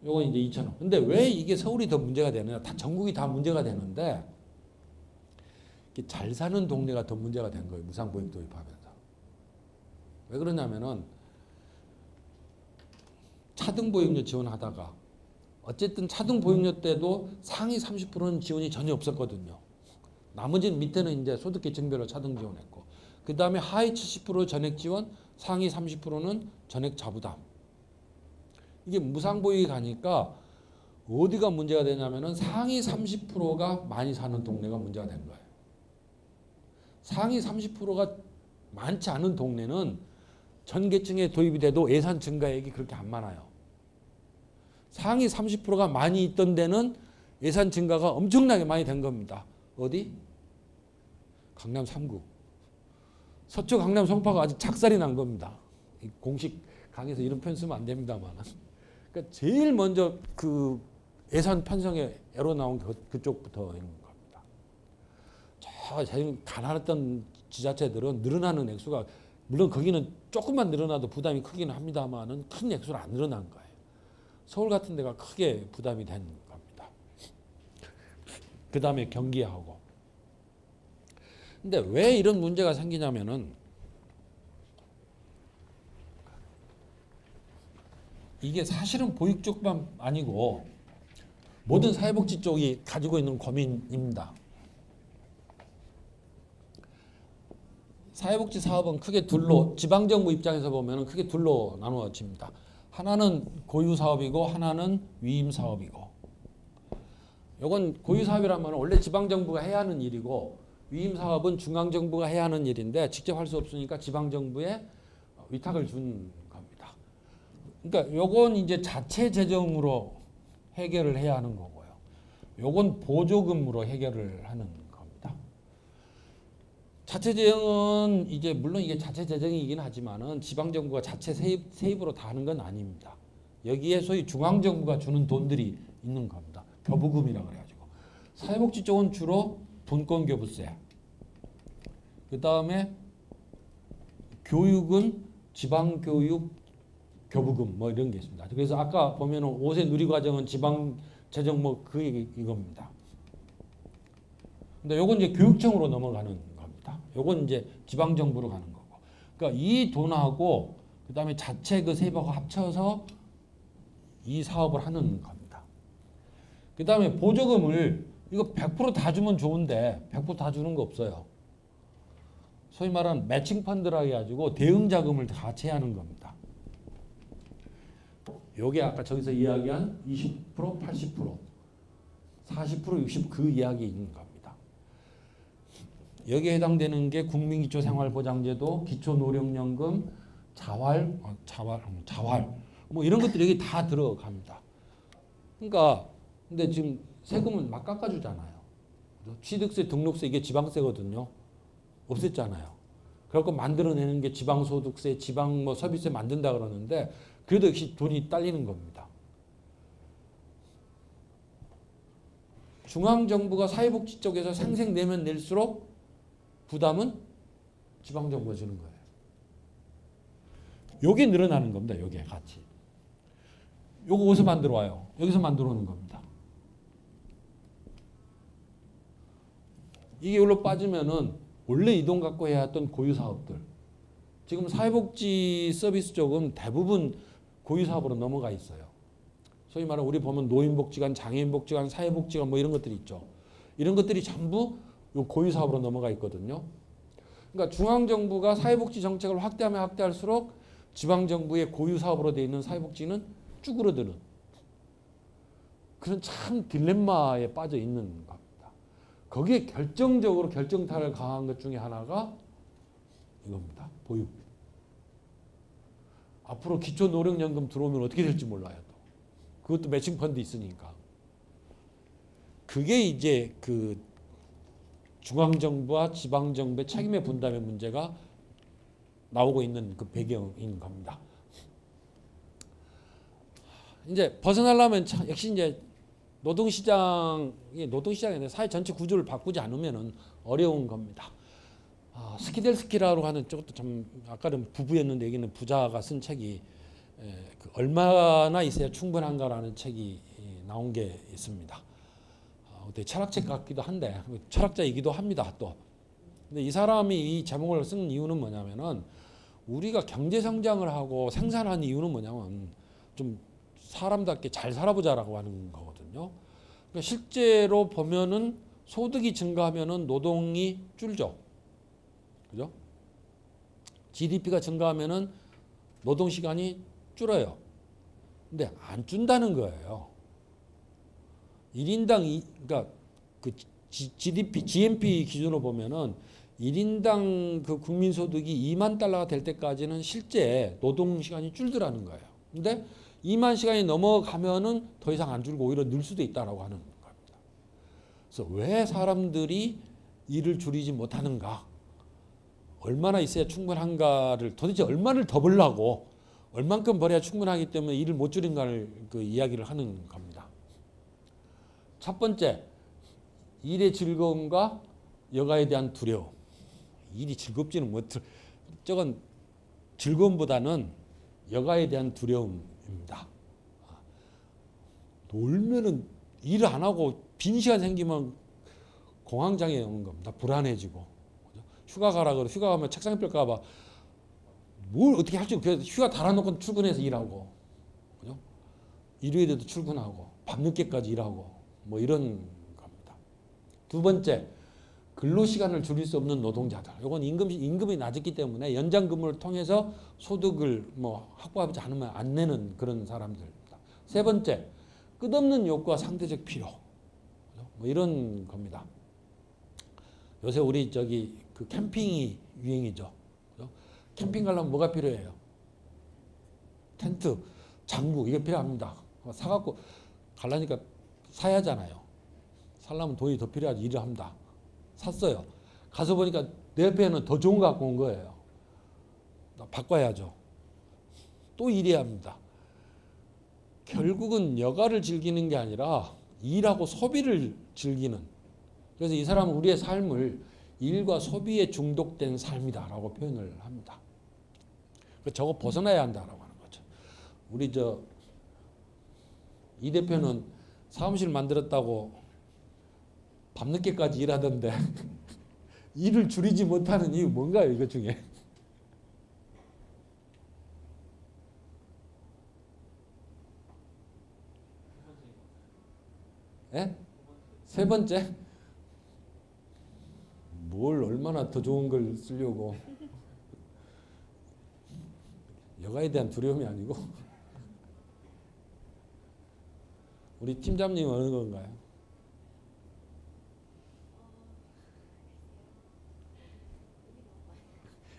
요건 이제 2,000억. 근데 왜 이게 서울이 더 문제가 되느냐? 다 전국이 다 문제가 되는데 잘 사는 동네가 더 문제가 된 거예요. 무상보육 도입하면서. 왜 그러냐면은 차등보육료 지원하다가 어쨌든 차등보육료 때도 상위 30%는 지원이 전혀 없었거든요. 나머지는 밑에는 이제 소득계층별로 차등 지원했고, 그 다음에 하위 70% 전액 지원, 상위 30%는 전액 자부담. 이게 무상보육이 가니까 어디가 문제가 되냐면은 상위 30%가 많이 사는 동네가 문제가 된 거예요. 상위 30%가 많지 않은 동네는 전 계층에 도입이 돼도 예산 증가액이 그렇게 안 많아요. 상위 30%가 많이 있던 데는 예산 증가가 엄청나게 많이 된 겁니다. 어디? 강남 3구. 서초 강남 송파가 아주 작살이 난 겁니다. 공식 강의에서 이런 표현 쓰면 안 됩니다만. 그러니까 제일 먼저 그 예산 편성에 애로 나온 게 그쪽부터인 겁니다. 저 제일 가난했던 지자체들은 늘어나는 액수가, 물론 거기는 조금만 늘어나도 부담이 크기는 합니다만은 큰 액수는 안 늘어난 거예요. 서울 같은 데가 크게 부담이 된 겁니다. 그 다음에 경기하고. 근데 왜 이런 문제가 생기냐면은 이게 사실은 보육 쪽만 아니고 모든 사회복지 쪽이 가지고 있는 고민입니다. 사회복지 사업은 크게 둘로, 지방정부 입장에서 보면 크게 둘로 나누어집니다. 하나는 고유사업이고 하나는 위임사업이고. 이건 고유사업이라면 원래 지방정부가 해야 하는 일이고, 위임사업은 중앙정부가 해야 하는 일인데 직접 할 수 없으니까 지방정부에 위탁을 준 겁니다. 그러니까 요건 이제 자체 재정으로 해결을 해야 하는 거고요. 요건 보조금으로 해결을 하는 겁니다. 자체 재정은 이제 물론 이게 자체 재정이긴 하지만은 지방정부가 자체 세입으로 다 하는 건 아닙니다. 여기에 소위 중앙정부가 주는 돈들이 있는 겁니다. 교부금이라고 그래가지고. 사회복지 쪽은 주로 분권교부세. 그 다음에 교육은 지방교육 교부금 뭐 이런 게 있습니다. 그래서 아까 보면은 5세 누리과정은 지방재정 뭐 그 이겁니다. 근데 요건 이제 교육청으로 넘어가는 겁니다. 요건 이제 지방정부로 가는 거고. 그러니까 이 돈하고 그 다음에 자체 그 세입하고 합쳐서 이 사업을 하는 겁니다. 그 다음에 보조금을 이거 100% 다 주면 좋은데 100% 다 주는 거 없어요. 소위 말하는 매칭 펀드라 해가지고 대응 자금을 다 같이 하는 겁니다. 요게 아까 저기서 이야기한 20%, 80%, 40%, 60% 그 이야기인 겁니다. 여기에 해당되는 게 국민기초생활보장제도, 기초노령연금, 자활 뭐 이런 것들이 여기 다 들어갑니다. 그러니까 근데 지금 세금은 막 깎아주잖아요. 취득세, 등록세 이게 지방세거든요. 없앴잖아요. 그래갖고 만들어내는 게 지방소득세, 지방 뭐 서비스세 만든다 그러는데 그래도 역시 돈이 딸리는 겁니다. 중앙정부가 사회복지 쪽에서 생색내면 낼수록 부담은 지방정부가 주는 거예요. 요게 늘어나는 겁니다. 요게 같이. 요거 어디서 만들어 와요? 여기서 만들어 오는 겁니다. 이게 여기로 빠지면은 원래 이 돈 갖고 해야 했던 고유사업들. 지금 사회복지 서비스 쪽은 대부분 고유사업으로 넘어가 있어요. 소위 말하는 우리 보면 노인복지관, 장애인복지관, 사회복지관 뭐 이런 것들이 있죠. 이런 것들이 전부 요 고유사업으로 넘어가 있거든요. 그러니까 중앙정부가 사회복지 정책을 확대하면 확대할수록 지방정부의 고유사업으로 되어 있는 사회복지는 쭈그러드는 그런 참 딜레마에 빠져 있는 겁니다. 거기에 결정적으로 결정타를 강한 것 중에 하나가 이겁니다. 보육. 앞으로 기초노령연금 들어오면 어떻게 될지 몰라요. 또. 그것도 매칭 펀드 있으니까. 그게 이제 그 중앙정부와 지방정부의 책임의 분담의 문제가 나오고 있는 그 배경인 겁니다. 이제 벗어나려면 역시 이제 노동시장의 사회 전체 구조를 바꾸지 않으면은 어려운 겁니다. 스키델스키라고 하는 저것도 참 아까는 부부였는데 여기는 부자가 쓴 책이 그 얼마나 있어야 충분한가라는 책이 나온 게 있습니다. 어떻게 철학책 같기도 한데 철학자이기도 합니다. 또 근데 이 사람이 이 제목을 쓴 이유는 뭐냐면은 우리가 경제 성장을 하고 생산하는 이유는 뭐냐면 좀 사람답게 잘 살아보자라고 하는 거거든요. 그러니까 실제로 보면은 소득이 증가하면은 노동이 줄죠. 그죠? GDP가 증가하면은 노동 시간이 줄어요. 근데 안 준다는 거예요. 1인당 그러니까 그 GDP, GNP 기준으로 보면은 1인당 그 국민 소득이 2만 달러가 될 때까지는 실제 노동 시간이 줄더라는 거예요. 근데 2만 시간이 넘어가면은 더 이상 안 줄고 오히려 늘 수도 있다라고 하는 겁니다. 그래서 왜 사람들이 일을 줄이지 못하는가? 얼마나 있어야 충분한가를 도대체 얼마를 더 벌라고 얼만큼 벌어야 충분하기 때문에 일을 못 줄인가를 그 이야기를 하는 겁니다. 첫 번째, 일의 즐거움과 여가에 대한 두려움. 일이 즐겁지는 못해. 저건 즐거움보다는 여가에 대한 두려움입니다. 놀면은 일을 안 하고 빈 시간 생기면 공황장애 오는 겁니다. 불안해지고. 휴가 가라 그러 휴가 가면 책상 뺄까 봐 뭘 어떻게 할지 그래서 휴가 달아놓고 출근해서 일하고. 그죠? 일요일에도 출근하고 밤늦게까지 일하고 뭐 이런 겁니다. 두 번째, 근로시간을 줄일 수 없는 노동자들. 이건 임금이 낮았기 때문에 연장 근무를 통해서 소득을 뭐 확보하지 않으면 안 내는 그런 사람들입니다. 세 번째, 끝없는 욕구와 상대적 필요. 뭐 이런 겁니다. 요새 우리 저기 그 캠핑이 유행이죠. 그죠? 캠핑 가려면 뭐가 필요해요? 텐트, 장구 이게 필요합니다. 사갖고 가려니까 사야 하잖아요. 살려면 돈이 더 필요하지 일을 합니다. 샀어요. 가서 보니까 내 옆에는 더 좋은 거 갖고 온 거예요. 바꿔야죠. 또 일해야 합니다. 결국은 여가를 즐기는 게 아니라 일하고 소비를 즐기는. 그래서 이 사람은 우리의 삶을 일과 소비에 중독된 삶이다라고 표현을 합니다. 저거 벗어나야 한다라고 하는 거죠. 우리 이 대표는 사무실 만들었다고 밤늦게까지 일하던데 일을 줄이지 못하는 이유 뭔가요? 이것 중에. 예? 세 번째? 뭘 얼마나 더 좋은 걸 쓰려고. 여가에 대한 두려움이 아니고. 우리 팀장님 어느 건가요?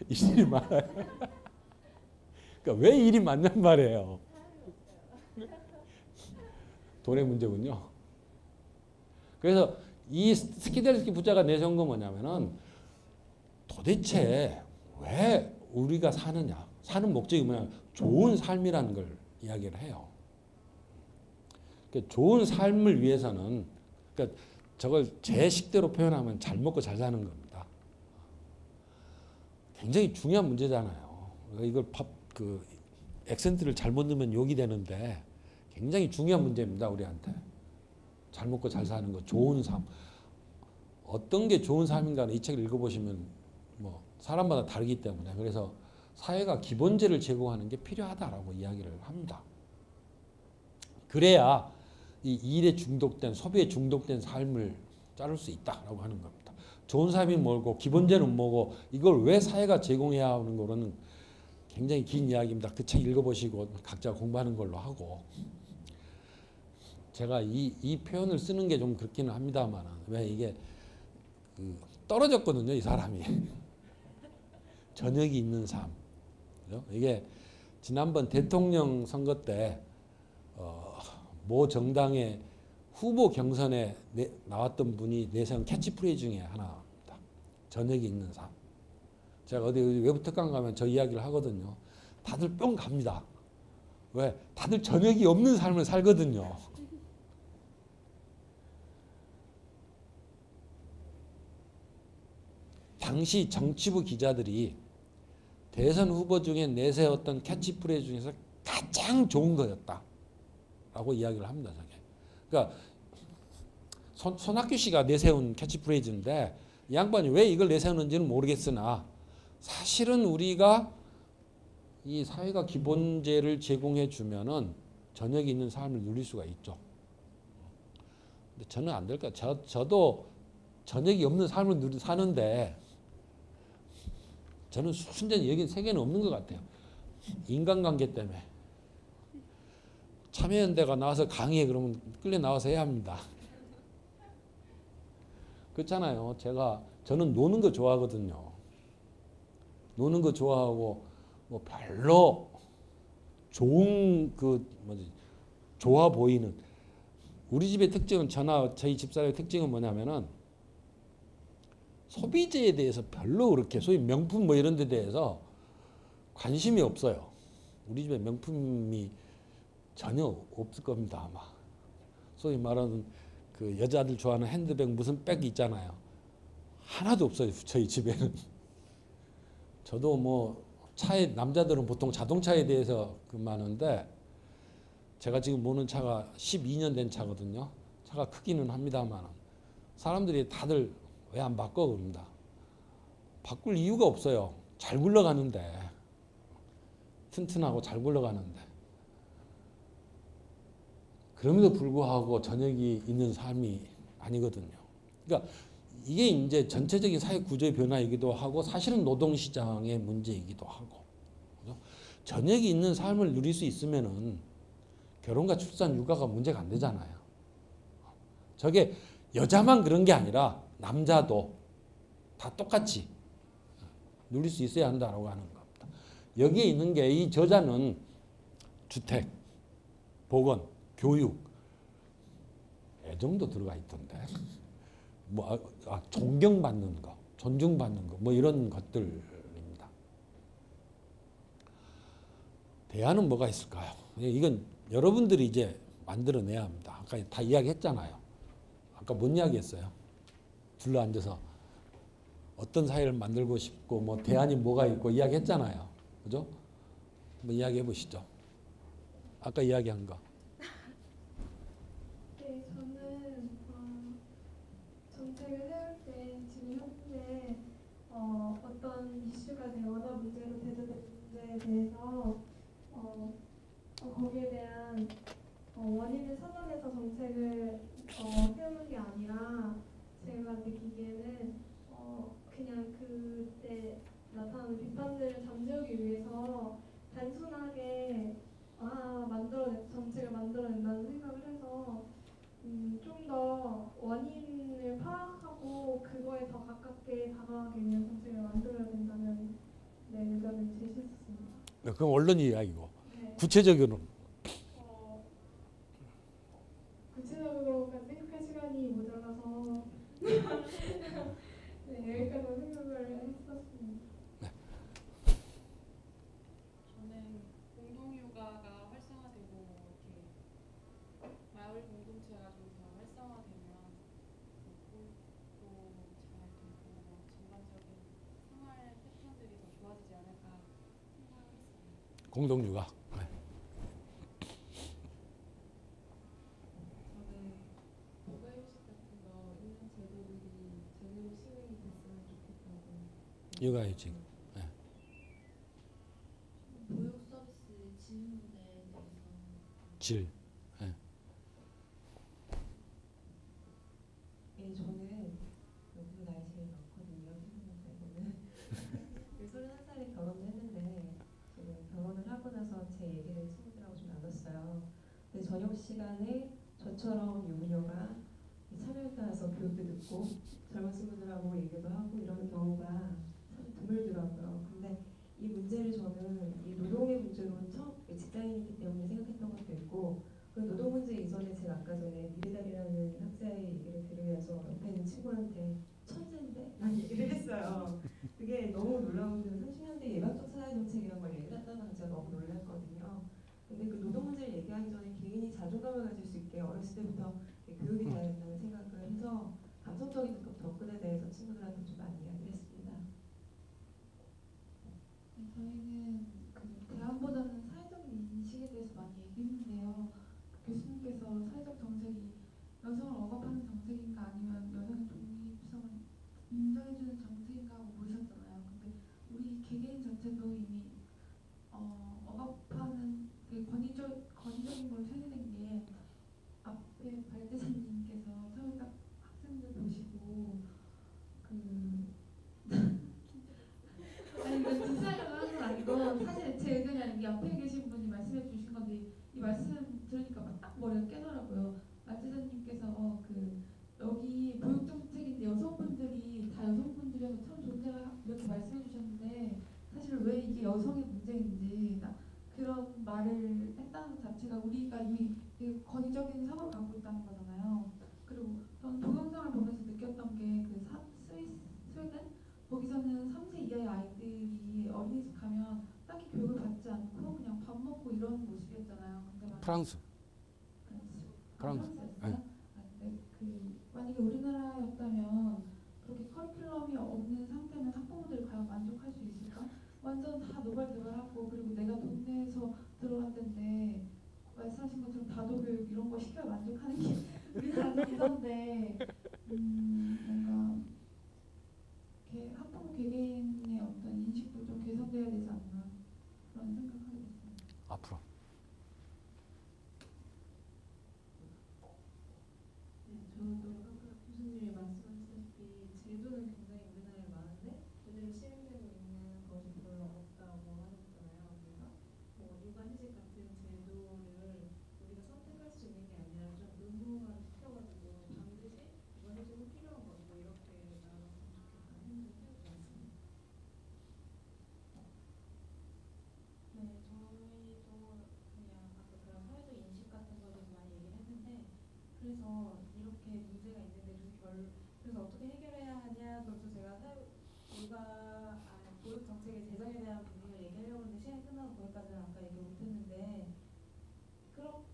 일이 많아요. 그러니까 왜 일이 많냔 말이에요. 돈의 문제군요. 그래서 이 스키델스키 부자가 내세운 건 뭐냐면은 도대체 왜 우리가 사느냐. 사는 목적이 뭐냐. 좋은 삶이라는 걸 이야기를 해요. 그러니까 좋은 삶을 위해서는 그러니까 저걸 제 식대로 표현하면 잘 먹고 잘 사는 겁니다. 굉장히 중요한 문제잖아요. 이걸 그 액센트를 잘못 넣으면 욕이 되는데 굉장히 중요한 문제입니다. 우리한테. 잘 먹고 잘 사는 거, 좋은 삶. 어떤 게 좋은 삶인가는 이 책을 읽어보시면 뭐 사람마다 다르기 때문에 그래서 사회가 기본제를 제공하는 게 필요하다라고 이야기를 합니다. 그래야 이 일에 중독된 소비에 중독된 삶을 자를 수 있다라고 하는 겁니다. 좋은 삶이 뭐고 기본제는 뭐고 이걸 왜 사회가 제공해야 하는 거로는 굉장히 긴 이야기입니다. 그 책 읽어보시고 각자 공부하는 걸로 하고 제가 이 표현을 쓰는 게 좀 그렇기는 합니다만 왜 이게 떨어졌거든요. 이 사람이. 저녁이 있는 삶. 그죠? 이게 지난번 대통령 선거 때 모 정당의 후보 경선에 나왔던 분이 내세운 캐치프레이즈 중에 하나입니다. 저녁이 있는 삶. 제가 어디 외부 특강 가면 저 이야기를 하거든요. 다들 뿅 갑니다. 왜? 다들 저녁이 없는 삶을 살거든요. 당시 정치부 기자들이 대선 후보 중에 내세웠던 캐치프레이즈 중에서 가장 좋은 거였다라고 이야기를 합니다. 저게. 그러니까 손학규 씨가 내세운 캐치프레이즈인데 이 양반이 왜 이걸 내세우는지는 모르겠으나 사실은 우리가 이 사회가 기본제를 제공해 주면은 저녁이 있는 삶을 누릴 수가 있죠. 근데 저는 안 될까? 저도 저녁이 없는 삶을 사는데 저는 순전히 여기 세계는 없는 것 같아요. 인간관계 때문에. 참여연대가 나와서 강의해 그러면 끌려 나와서 해야 합니다. 그렇잖아요. 저는 노는 거 좋아하거든요. 노는 거 좋아하고 뭐 별로 좋은 좋아 보이는 우리 집의 특징은 저희 집사람의 특징은 뭐냐면은 소비재에 대해서 별로 그렇게 소위 명품 뭐 이런 데 대해서 관심이 없어요. 우리 집에 명품이 전혀 없을 겁니다, 아마. 소위 말하는 그 여자들 좋아하는 핸드백 무슨 백 있잖아요. 하나도 없어요, 저희 집에는. 저도 뭐 남자들은 보통 자동차에 대해서 많은데 제가 지금 모는 차가 12년 된 차거든요. 차가 크기는 합니다만 사람들이 다들 왜 안 바꿔 그럽니다. 바꿀 이유가 없어요. 잘 굴러가는데. 튼튼하고 잘 굴러가는데. 그럼에도 불구하고 저녁이 있는 삶이 아니거든요. 그러니까 이게 이제 전체적인 사회 구조의 변화이기도 하고 사실은 노동시장의 문제이기도 하고. 그죠? 저녁이 있는 삶을 누릴 수 있으면은 결혼과 출산, 육아가 문제가 안 되잖아요. 저게 여자만 그런 게 아니라 남자도 다 똑같이 누릴 수 있어야 한다라고 하는 겁니다. 여기에 있는 게 이 저자는 주택, 보건, 교육, 애정도 들어가 있던데. 존경받는 거, 존중받는 거, 뭐 이런 것들입니다. 대안은 뭐가 있을까요? 이건 여러분들이 이제 만들어내야 합니다. 아까 다 이야기했잖아요. 아까 뭔 이야기했어요? 둘러앉아서 어떤 사회를 만들고 싶고 뭐 대안이 뭐가 있고 이야기했잖아요. 그죠? 한번 이야기해 보시죠. 아까 이야기한 거. 네, 저는 정책을 세울 때 지금 현재 어떤 이슈가 되거나 문제로 대두된 문제에 대해서 거기에 대한 원인을 찾아내서 정책을 세우는 게 아니라 제가 느끼기에는 그냥 그때 나타나는 비판들을 잠재우기 위해서 단순하게 정책을 만들어낸다는 생각을 해서 좀 더 원인을 파악하고 그거에 더 가깝게 다가가기 위한 정책을 만들어야 된다는 의견을 제시했습니다. 그건 언론 이야기고. 네. 구체적으로는 구체적으로까지 생각할 시간이 모자라서 네, 여기까지 생각을 했었습니다. 저는 공동육아가 활성화되고 이렇게 마을 공동체가 좀 더 활성화되면 공부도 잘 되고 전반적인 생활 패턴들이 더 좋아지지 않을까 생각했습니다. 공동육아. 네. 저는 육아휴직 같은 거 있는 제도들이 제대로 시행이 됐으면 좋겠다고. 육아휴직. 네. 보육 서비스 질 문제에 대해서 질. 네. 예, 저는 여기 나이 제일 많거든요. 생각해보면 31살에 결혼을 했는데 지금 결혼을 하고 나서 제 얘기를 친구들하고 좀 나눴어요. 근데 저녁 시간에 저처럼 유부녀가 참여연대 와서 교육도 듣고 젊은 친구들하고 얘기도 하고 이러는 경우가 참 드물더라고요. 근데 이 문제를 저는 이 노동의 문제로 처음 직장인이기 때문에 생각했던 것도 있고 그 노동 문제 이전에 제가 아까 전에 미래달이라는 학자의 얘기를 들으면서 옆에 있는 친구한테 천재인데? 라는 얘기를 했어요. 그게 너무 놀라운 게 30년대 예방적 사회정책이란 걸 얘기했다는 게 제가 너무 놀랐거든요. 근데 그 노동 문제를 얘기하기 전에 개인이 자존감을 가질 수 있게 어렸을 때부터 교육이 돼야 된다는 생각을 해서 감성적인 접근에 대해서 친구들한테 좀 많이 이야기를 했습니다. 네, 저희는 그 대안보다는 사회적인 인식에 대해서 많이 얘기했는데요. 교수님께서 사회적 정책이 여성을 억압하는 정책인가 아니면 여성의 독립성을 인정해주는 정책인가 하고 물으셨잖아요. 근데 우리 개개인 자체도 이미 억압하는 되게 권위적인 걸로 세뇌된 게 앞에 발대사님께서 처음에 딱 학생들 보시고 아니 이거 뒷사람을 하는 건 아니고 사실 제 그냥 이 앞에 계신 분이 말씀해 주신 건데 이 말씀 들으니까 막 딱 머리가 깨더라고요. 발대사님께서 여기 보육 정책인데 여성분들이 다 여성분들이어서 참 존재가 이렇게 말씀해 주셨는데 사실 왜 이게 여성의 문제인지 그런 말을 했다는 것 자체가 우리가 이미 되게 권위적인 사고를 갖고 있다는 거잖아요. 그리고 저는 동영상을 보면서 느꼈던 게 스웨덴 거기서는 3세 이하의 아이들이 어린이집 가면 딱히 교육을 받지 않고 그냥 밥 먹고 이런 모습이었잖아요. 근데 프랑스. 프랑스였어요? 네, 만약에 우리나라였다면 그렇게 커리큘럼이 없는 상태면 학부모들이 과연 만족할 수 있을까? 완전 다 노발대발하고 그리고 내가 돈 내서 들어간 데인데 말씀하신 것처럼 다도교육 이런 거 시켜 만족하는 게 우리나라는 이던데 뭔가 학부모 개개인의 어떤 인식도 좀 개선돼야 되지 않나 그런 생각하게 됐습니다. 앞으로. 네, 저도 아까 교수님이 말씀하셨다시피 제도는 굉장히 우리나라에 많은데 제대로 시행되고 있는 것이 별로 없다고 하셨잖아요. 그래서 육아휴직 같은 제도를 우리가 선택할 수 있는 게 아니라 좀 의무화를 시켜가지고 반드시 육아휴직은 필요한 것이고 이렇게 나눴으면 좋겠다는 생각이 들었습니다. 네, 저희도 그냥 아까 그런 사회적 인식 같은 거에 대해서 많이 얘기를 했는데 그래서 이렇게 문제가 있는데 그래서 어떻게 해결해야 하냐 그래서 제가 보육 정책의 재정에 대한 부분을 얘기하려고 했는데 시간이 끝나서 거기까지는 아까 얘기 못했는데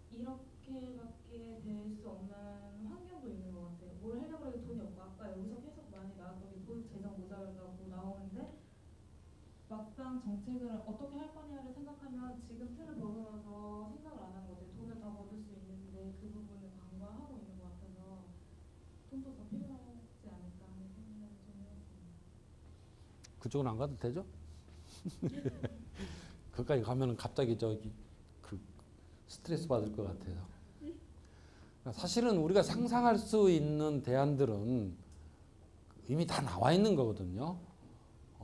이렇게밖에 될 수 없는 환경도 있는 것 같아요. 뭘 하려고 해도 돈이 없고 아까 여기서 계속 많이 나왔던 게 보육 재정 모자라고 나오는데 막상 정책을 어떻게 할 거냐를 생각하면 지금 틀을 벗어나서 생각을 안 하는 것 같아요. 돈을 더 벌을 수 있는데 그 부분을 간과하고 있는 것 같아서 돈도 더 필요하지 않을까 하는 생각을 좀 해봤습니다. 그쪽은 안 가도 되죠? 거기까지 가면은 갑자기 스트레스 받을 것 같아서. 사실은 우리가 상상할 수 있는 대안들은 이미 다 나와 있는 거거든요.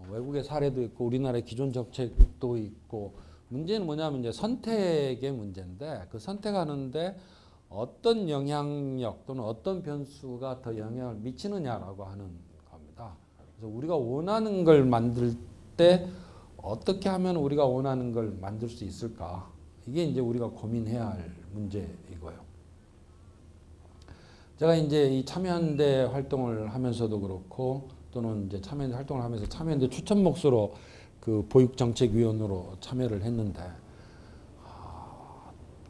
외국의 사례도 있고 우리나라의 기존 정책도 있고 문제는 뭐냐면 이제 선택의 문제인데 그 선택하는데 어떤 영향력 또는 어떤 변수가 더 영향을 미치느냐라고 하는 겁니다. 그래서 우리가 원하는 걸 만들 때 어떻게 하면 우리가 원하는 걸 만들 수 있을까? 이게 이제 우리가 고민해야 할 문제이고요. 제가 이제 이 참여연대 활동을 하면서도 그렇고 또는 이제 참여연대 활동을 하면서 참여연대 추천 몫으로 그 보육정책위원으로 참여를 했는데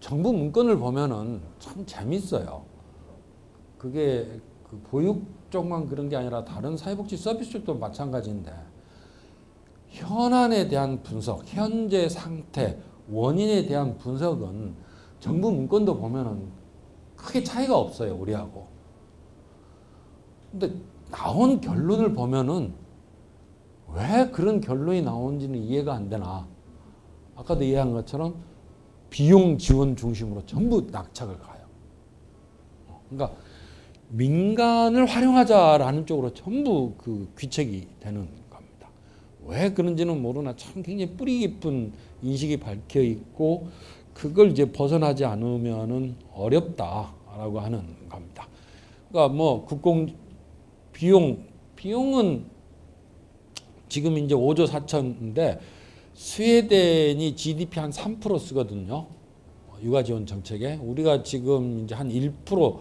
정부 문건을 보면은 참 재밌어요. 그게 그 보육 쪽만 그런 게 아니라 다른 사회복지 서비스 쪽도 마찬가지인데 현안에 대한 분석, 현재 상태, 원인에 대한 분석은 정부 문건도 보면은 크게 차이가 없어요, 우리하고. 근데 나온 결론을 보면은 왜 그런 결론이 나온지는 이해가 안 되나. 아까도 이해한 것처럼 비용 지원 중심으로 전부 낙착을 가요. 그러니까 민간을 활용하자라는 쪽으로 전부 그 귀책이 되는 겁니다. 왜 그런지는 모르나 참 굉장히 뿌리 깊은 인식이 밝혀 있고 그걸 이제 벗어나지 않으면은 어렵다라고 하는 겁니다. 그러니까 뭐 국공 비용은 지금 이제 5조 4천인데 스웨덴이 GDP 한 3% 쓰거든요. 육아 지원 정책에. 우리가 지금 이제 한 1%,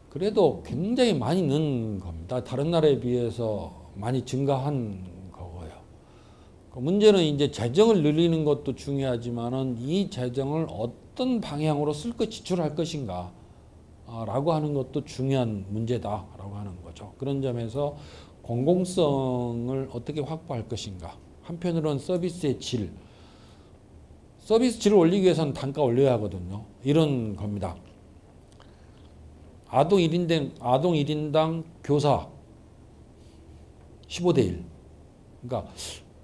그래도 굉장히 많이 는 겁니다. 다른 나라에 비해서 많이 증가한 거고요. 문제는 이제 재정을 늘리는 것도 중요하지만은 이 재정을 어떤 방향으로 쓸 것, 지출할 것인가 라고 하는 것도 중요한 문제다라고 하는 거죠. 그런 점에서 공공성을 어떻게 확보할 것인가. 한편으로는 서비스의 질, 서비스 질을 올리기 위해서는 단가 올려야 하거든요. 이런 겁니다. 아동 1인당 교사 15대 1. 그러니까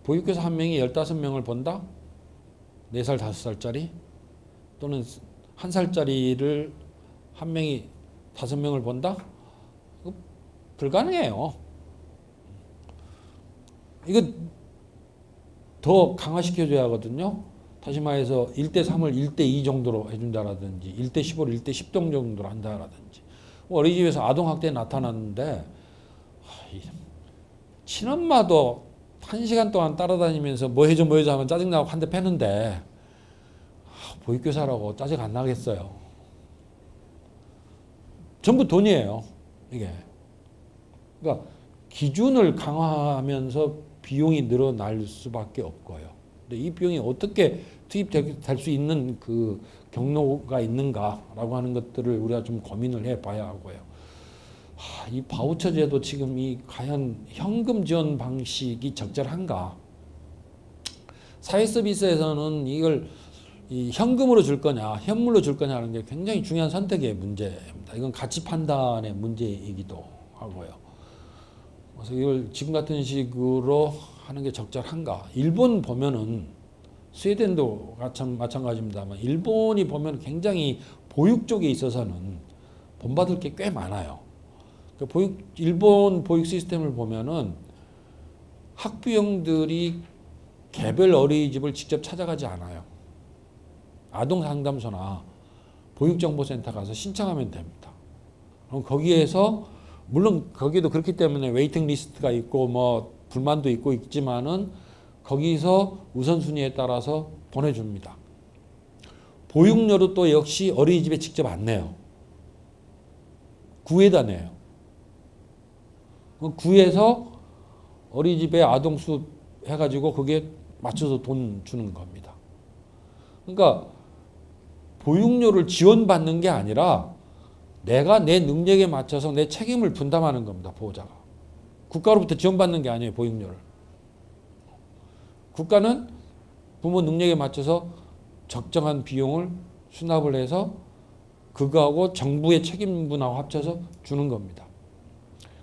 보육교사 한 명이 15명을 본다? 4살, 5살짜리? 또는 1살짜리를 한 명이 5명을 본다? 이거 불가능해요. 이거 더 강화시켜줘야 하거든요. 다시 말해서 1대3을 1대2 정도로 해준다라든지 1대15를 1대10 정도로 한다라든지. 어린이집에서 아동학대 나타났는데 친엄마도 1시간 동안 따라다니면서 뭐 해줘 하면 짜증나고 한 대 패는데 보육교사라고 짜증 안 나겠어요. 전부 돈이에요. 이게. 그러니까 기준을 강화하면서 비용이 늘어날 수밖에 없고요. 근데 이 비용이 어떻게 투입될 수 있는 그 경로가 있는가라고 하는 것들을 우리가 좀 고민을 해봐야 하고요. 이 바우처 제도 지금 이 과연 현금 지원 방식이 적절한가? 사회 서비스에서는 이걸 이 현금으로 줄 거냐, 현물로 줄 거냐 하는 게 굉장히 중요한 선택의 문제입니다. 이건 가치 판단의 문제이기도 하고요. 그래서 이걸 지금 같은 식으로 하는 게 적절한가? 일본 보면은 스웨덴도 마찬가지입니다만 일본이 보면 굉장히 보육 쪽에 있어서는 본받을 게 꽤 많아요. 일본 보육 시스템을 보면은 학부형들이 개별 어린이집을 직접 찾아가지 않아요. 아동상담소나 보육정보센터 가서 신청하면 됩니다. 그럼 거기에서 물론 거기도 그렇기 때문에 웨이팅 리스트가 있고 뭐 불만도 있지만은 거기서 우선순위에 따라서 보내줍니다. 보육료도 또 역시 어린이집에 직접 안 내요. 구에다 내요. 구에서 어린이집에 아동수 해가지고 그게 맞춰서 돈 주는 겁니다. 그러니까 보육료를 지원받는 게 아니라 내가 내 능력에 맞춰서 내 책임을 분담하는 겁니다. 보호자가. 국가로부터 지원받는 게 아니에요. 보육료를. 국가는 부모 능력에 맞춰서 적정한 비용을 수납을 해서 그거하고 정부의 책임분하고 합쳐서 주는 겁니다.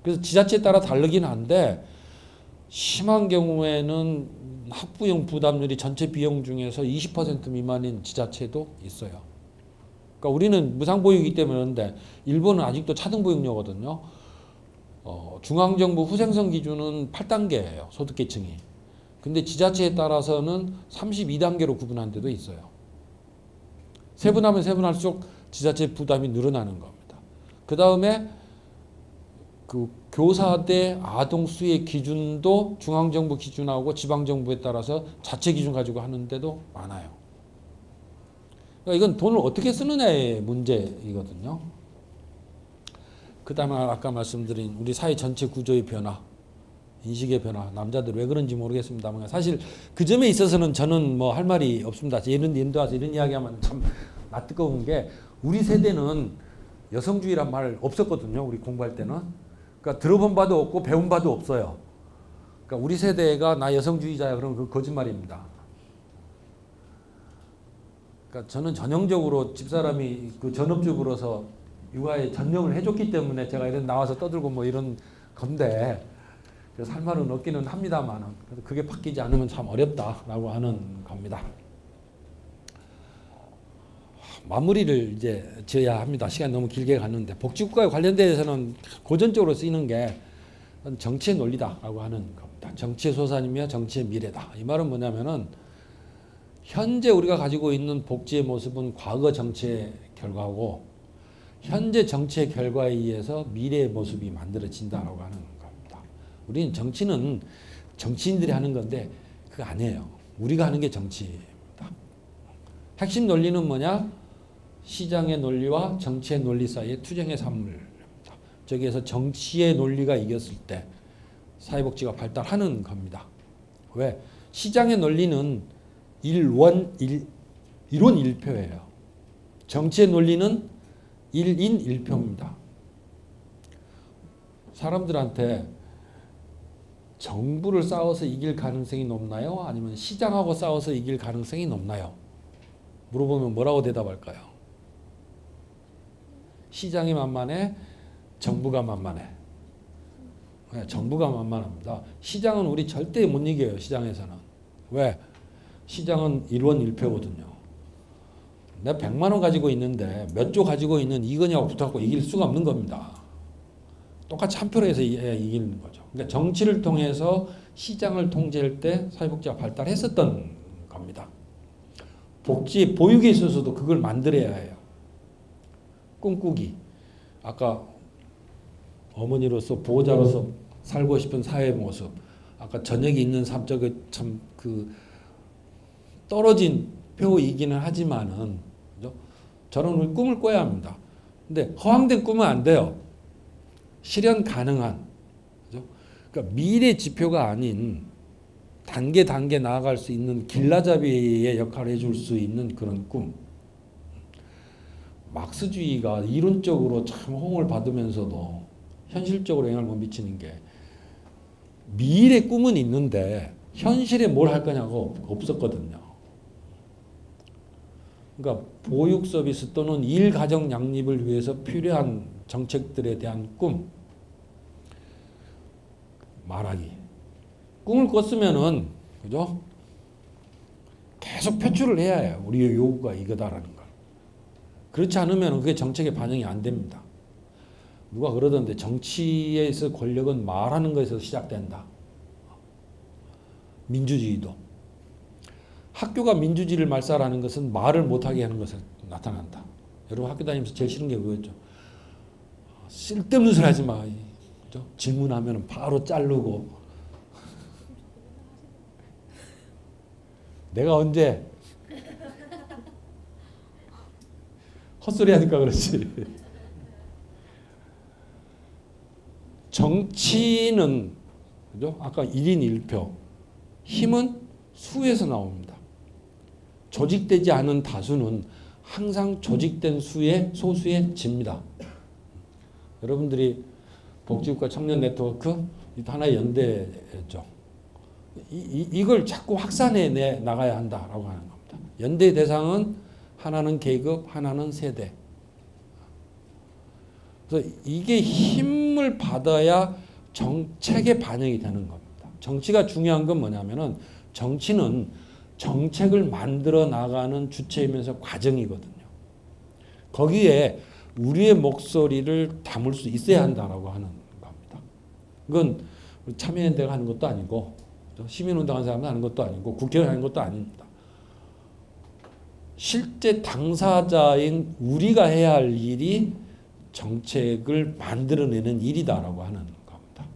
그래서 지자체에 따라 다르긴 한데 심한 경우에는 학부형 부담률이 전체 비용 중에서 20% 미만인 지자체도 있어요. 그러니까 우리는 무상보육이기 때문에 그런데 일본은 아직도 차등보육료거든요. 중앙정부 후생성 기준은 8단계예요. 소득계층이. 근데 지자체에 따라서는 32단계로 구분한 데도 있어요. 세분하면 세분할수록 지자체 부담이 늘어나는 겁니다. 그 다음에 그 교사 대 아동 수의 기준도 중앙정부 기준하고 지방정부에 따라서 자체 기준 가지고 하는 데도 많아요. 그러니까 이건 돈을 어떻게 쓰느냐의 문제이거든요. 그 다음에 아까 말씀드린 우리 사회 전체 구조의 변화, 인식의 변화, 남자들 왜 그런지 모르겠습니다만 사실 그 점에 있어서는 저는 뭐 할 말이 없습니다. 이런 인도와서 이런 이야기하면 참 낯뜨거운 게 우리 세대는 여성주의란 말 없었거든요. 우리 공부할 때는. 그러니까 들어본 바도 없고 배운 바도 없어요. 그러니까 우리 세대가 나 여성주의자야 그러면 그 거짓말입니다. 그러니까 저는 전형적으로 집사람이 그 전업주부로서 육아에 전념을 해줬기 때문에 제가 이런 나와서 떠들고 뭐 이런 건데 그래서 할 말은 없기는 합니다만 그게 바뀌지 않으면 참 어렵다라고 하는 겁니다. 마무리를 이제 지어야 합니다. 시간이 너무 길게 갔는데 복지국가에 관련돼서는 고전적으로 쓰이는 게 정치의 논리다라고 하는 겁니다. 정치의 소산이며 정치의 미래다. 이 말은 뭐냐면은 현재 우리가 가지고 있는 복지의 모습은 과거 정치의 결과고 현재 정치의 결과에 의해서 미래의 모습이 만들어진다라고 하는 겁니다. 우리는 정치는 정치인들이 하는 건데 그거 아니에요. 우리가 하는 게 정치입니다. 핵심 논리는 뭐냐? 시장의 논리와 정치의 논리 사이의 투쟁의 산물입니다. 저기에서 정치의 논리가 이겼을 때 사회복지가 발달하는 겁니다. 왜? 시장의 논리는 일원 일표예요. 정치의 논리는 일인 일표입니다. 사람들한테 정부를 싸워서 이길 가능성이 높나요? 아니면 시장하고 싸워서 이길 가능성이 높나요? 물어보면 뭐라고 대답할까요? 시장이 만만해? 정부가 만만해? 네, 정부가 만만합니다. 시장은 우리 절대 못 이겨요. 시장에서는. 왜? 시장은 일원일표거든요. 내가 100만 원 가지고 있는데 몇 조 가지고 있는 이건희하고 붙어갖고 이길 수가 없는 겁니다. 똑같이 한 표로 해서 이기는 거죠. 그러니까 정치를 통해서 시장을 통제할 때 사회복지가 발달했었던 겁니다. 복지, 보육에 있어서도 그걸 만들어야 해요. 꿈꾸기. 아까 어머니로서 보호자로서 살고 싶은 사회의 모습. 아까 저녁이 있는 삶적에 참 떨어진 표이기는 하지만은 그죠? 저는 꿈을 꿔야 합니다. 근데 허황된 꿈은 안 돼요. 실현 가능한. 그죠? 그러니까 미래 지표가 아닌 단계 나아갈 수 있는 길라잡이의 역할을 해줄 수 있는 그런 꿈. 막스주의가 이론적으로 참 호응을 받으면서도 현실적으로 영향을 못 미치는 게 미래 꿈은 있는데 현실에 뭘 할 거냐고 없었거든요. 그러니까 보육 서비스 또는 일가정 양립을 위해서 필요한 정책들에 대한 꿈 말하기. 꿈을 꿨으면은 그죠? 계속 표출을 해야 해요. 우리의 요구가 이거다라는 걸. 그렇지 않으면 그게 정책에 반영이 안 됩니다. 누가 그러던데 정치에서 권력은 말하는 것에서 시작된다. 민주주의도. 학교가 민주주의를 말살하는 것은 말을 못하게 하는 것에 나타난다. 여러분 학교 다니면서 제일 싫은 게 뭐였죠? 쓸데없는 소리 하지 마. 그죠? 질문하면 바로 자르고. 내가 언제 헛소리 하니까 그렇지. 정치는 그죠? 아까 1인 1표. 힘은 수에서 나옵니다. 조직되지 않은 다수는 항상 조직된 소수에 집니다. 여러분들이 복지국가 청년 네트워크 하나의 연대죠. 이걸 자꾸 확산해 나가야 한다라고 하는 겁니다. 연대 대상은 하나는 계급, 하나는 세대. 그래서 이게 힘을 받아야 정책에 반영이 되는 겁니다. 정치가 중요한 건 뭐냐면은 정치는 정책을 만들어 나가는 주체이면서 과정이거든요. 거기에 우리의 목소리를 담을 수 있어야 한다라고 하는 겁니다. 그건 참여연대가 하는 것도 아니고 시민운동하는 사람은 하는 것도 아니고 국회의원 하는 것도 아닙니다. 실제 당사자인 우리가 해야 할 일이 정책을 만들어내는 일이다라고 하는 겁니다.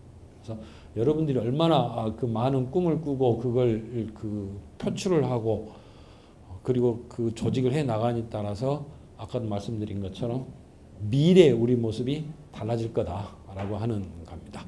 그래서 여러분들이 얼마나 그 많은 꿈을 꾸고 그걸 표출을 하고 그리고 그 조직을 해 나가냐에 따라서 아까도 말씀드린 것처럼 미래의 우리 모습이 달라질 거다라고 하는 겁니다.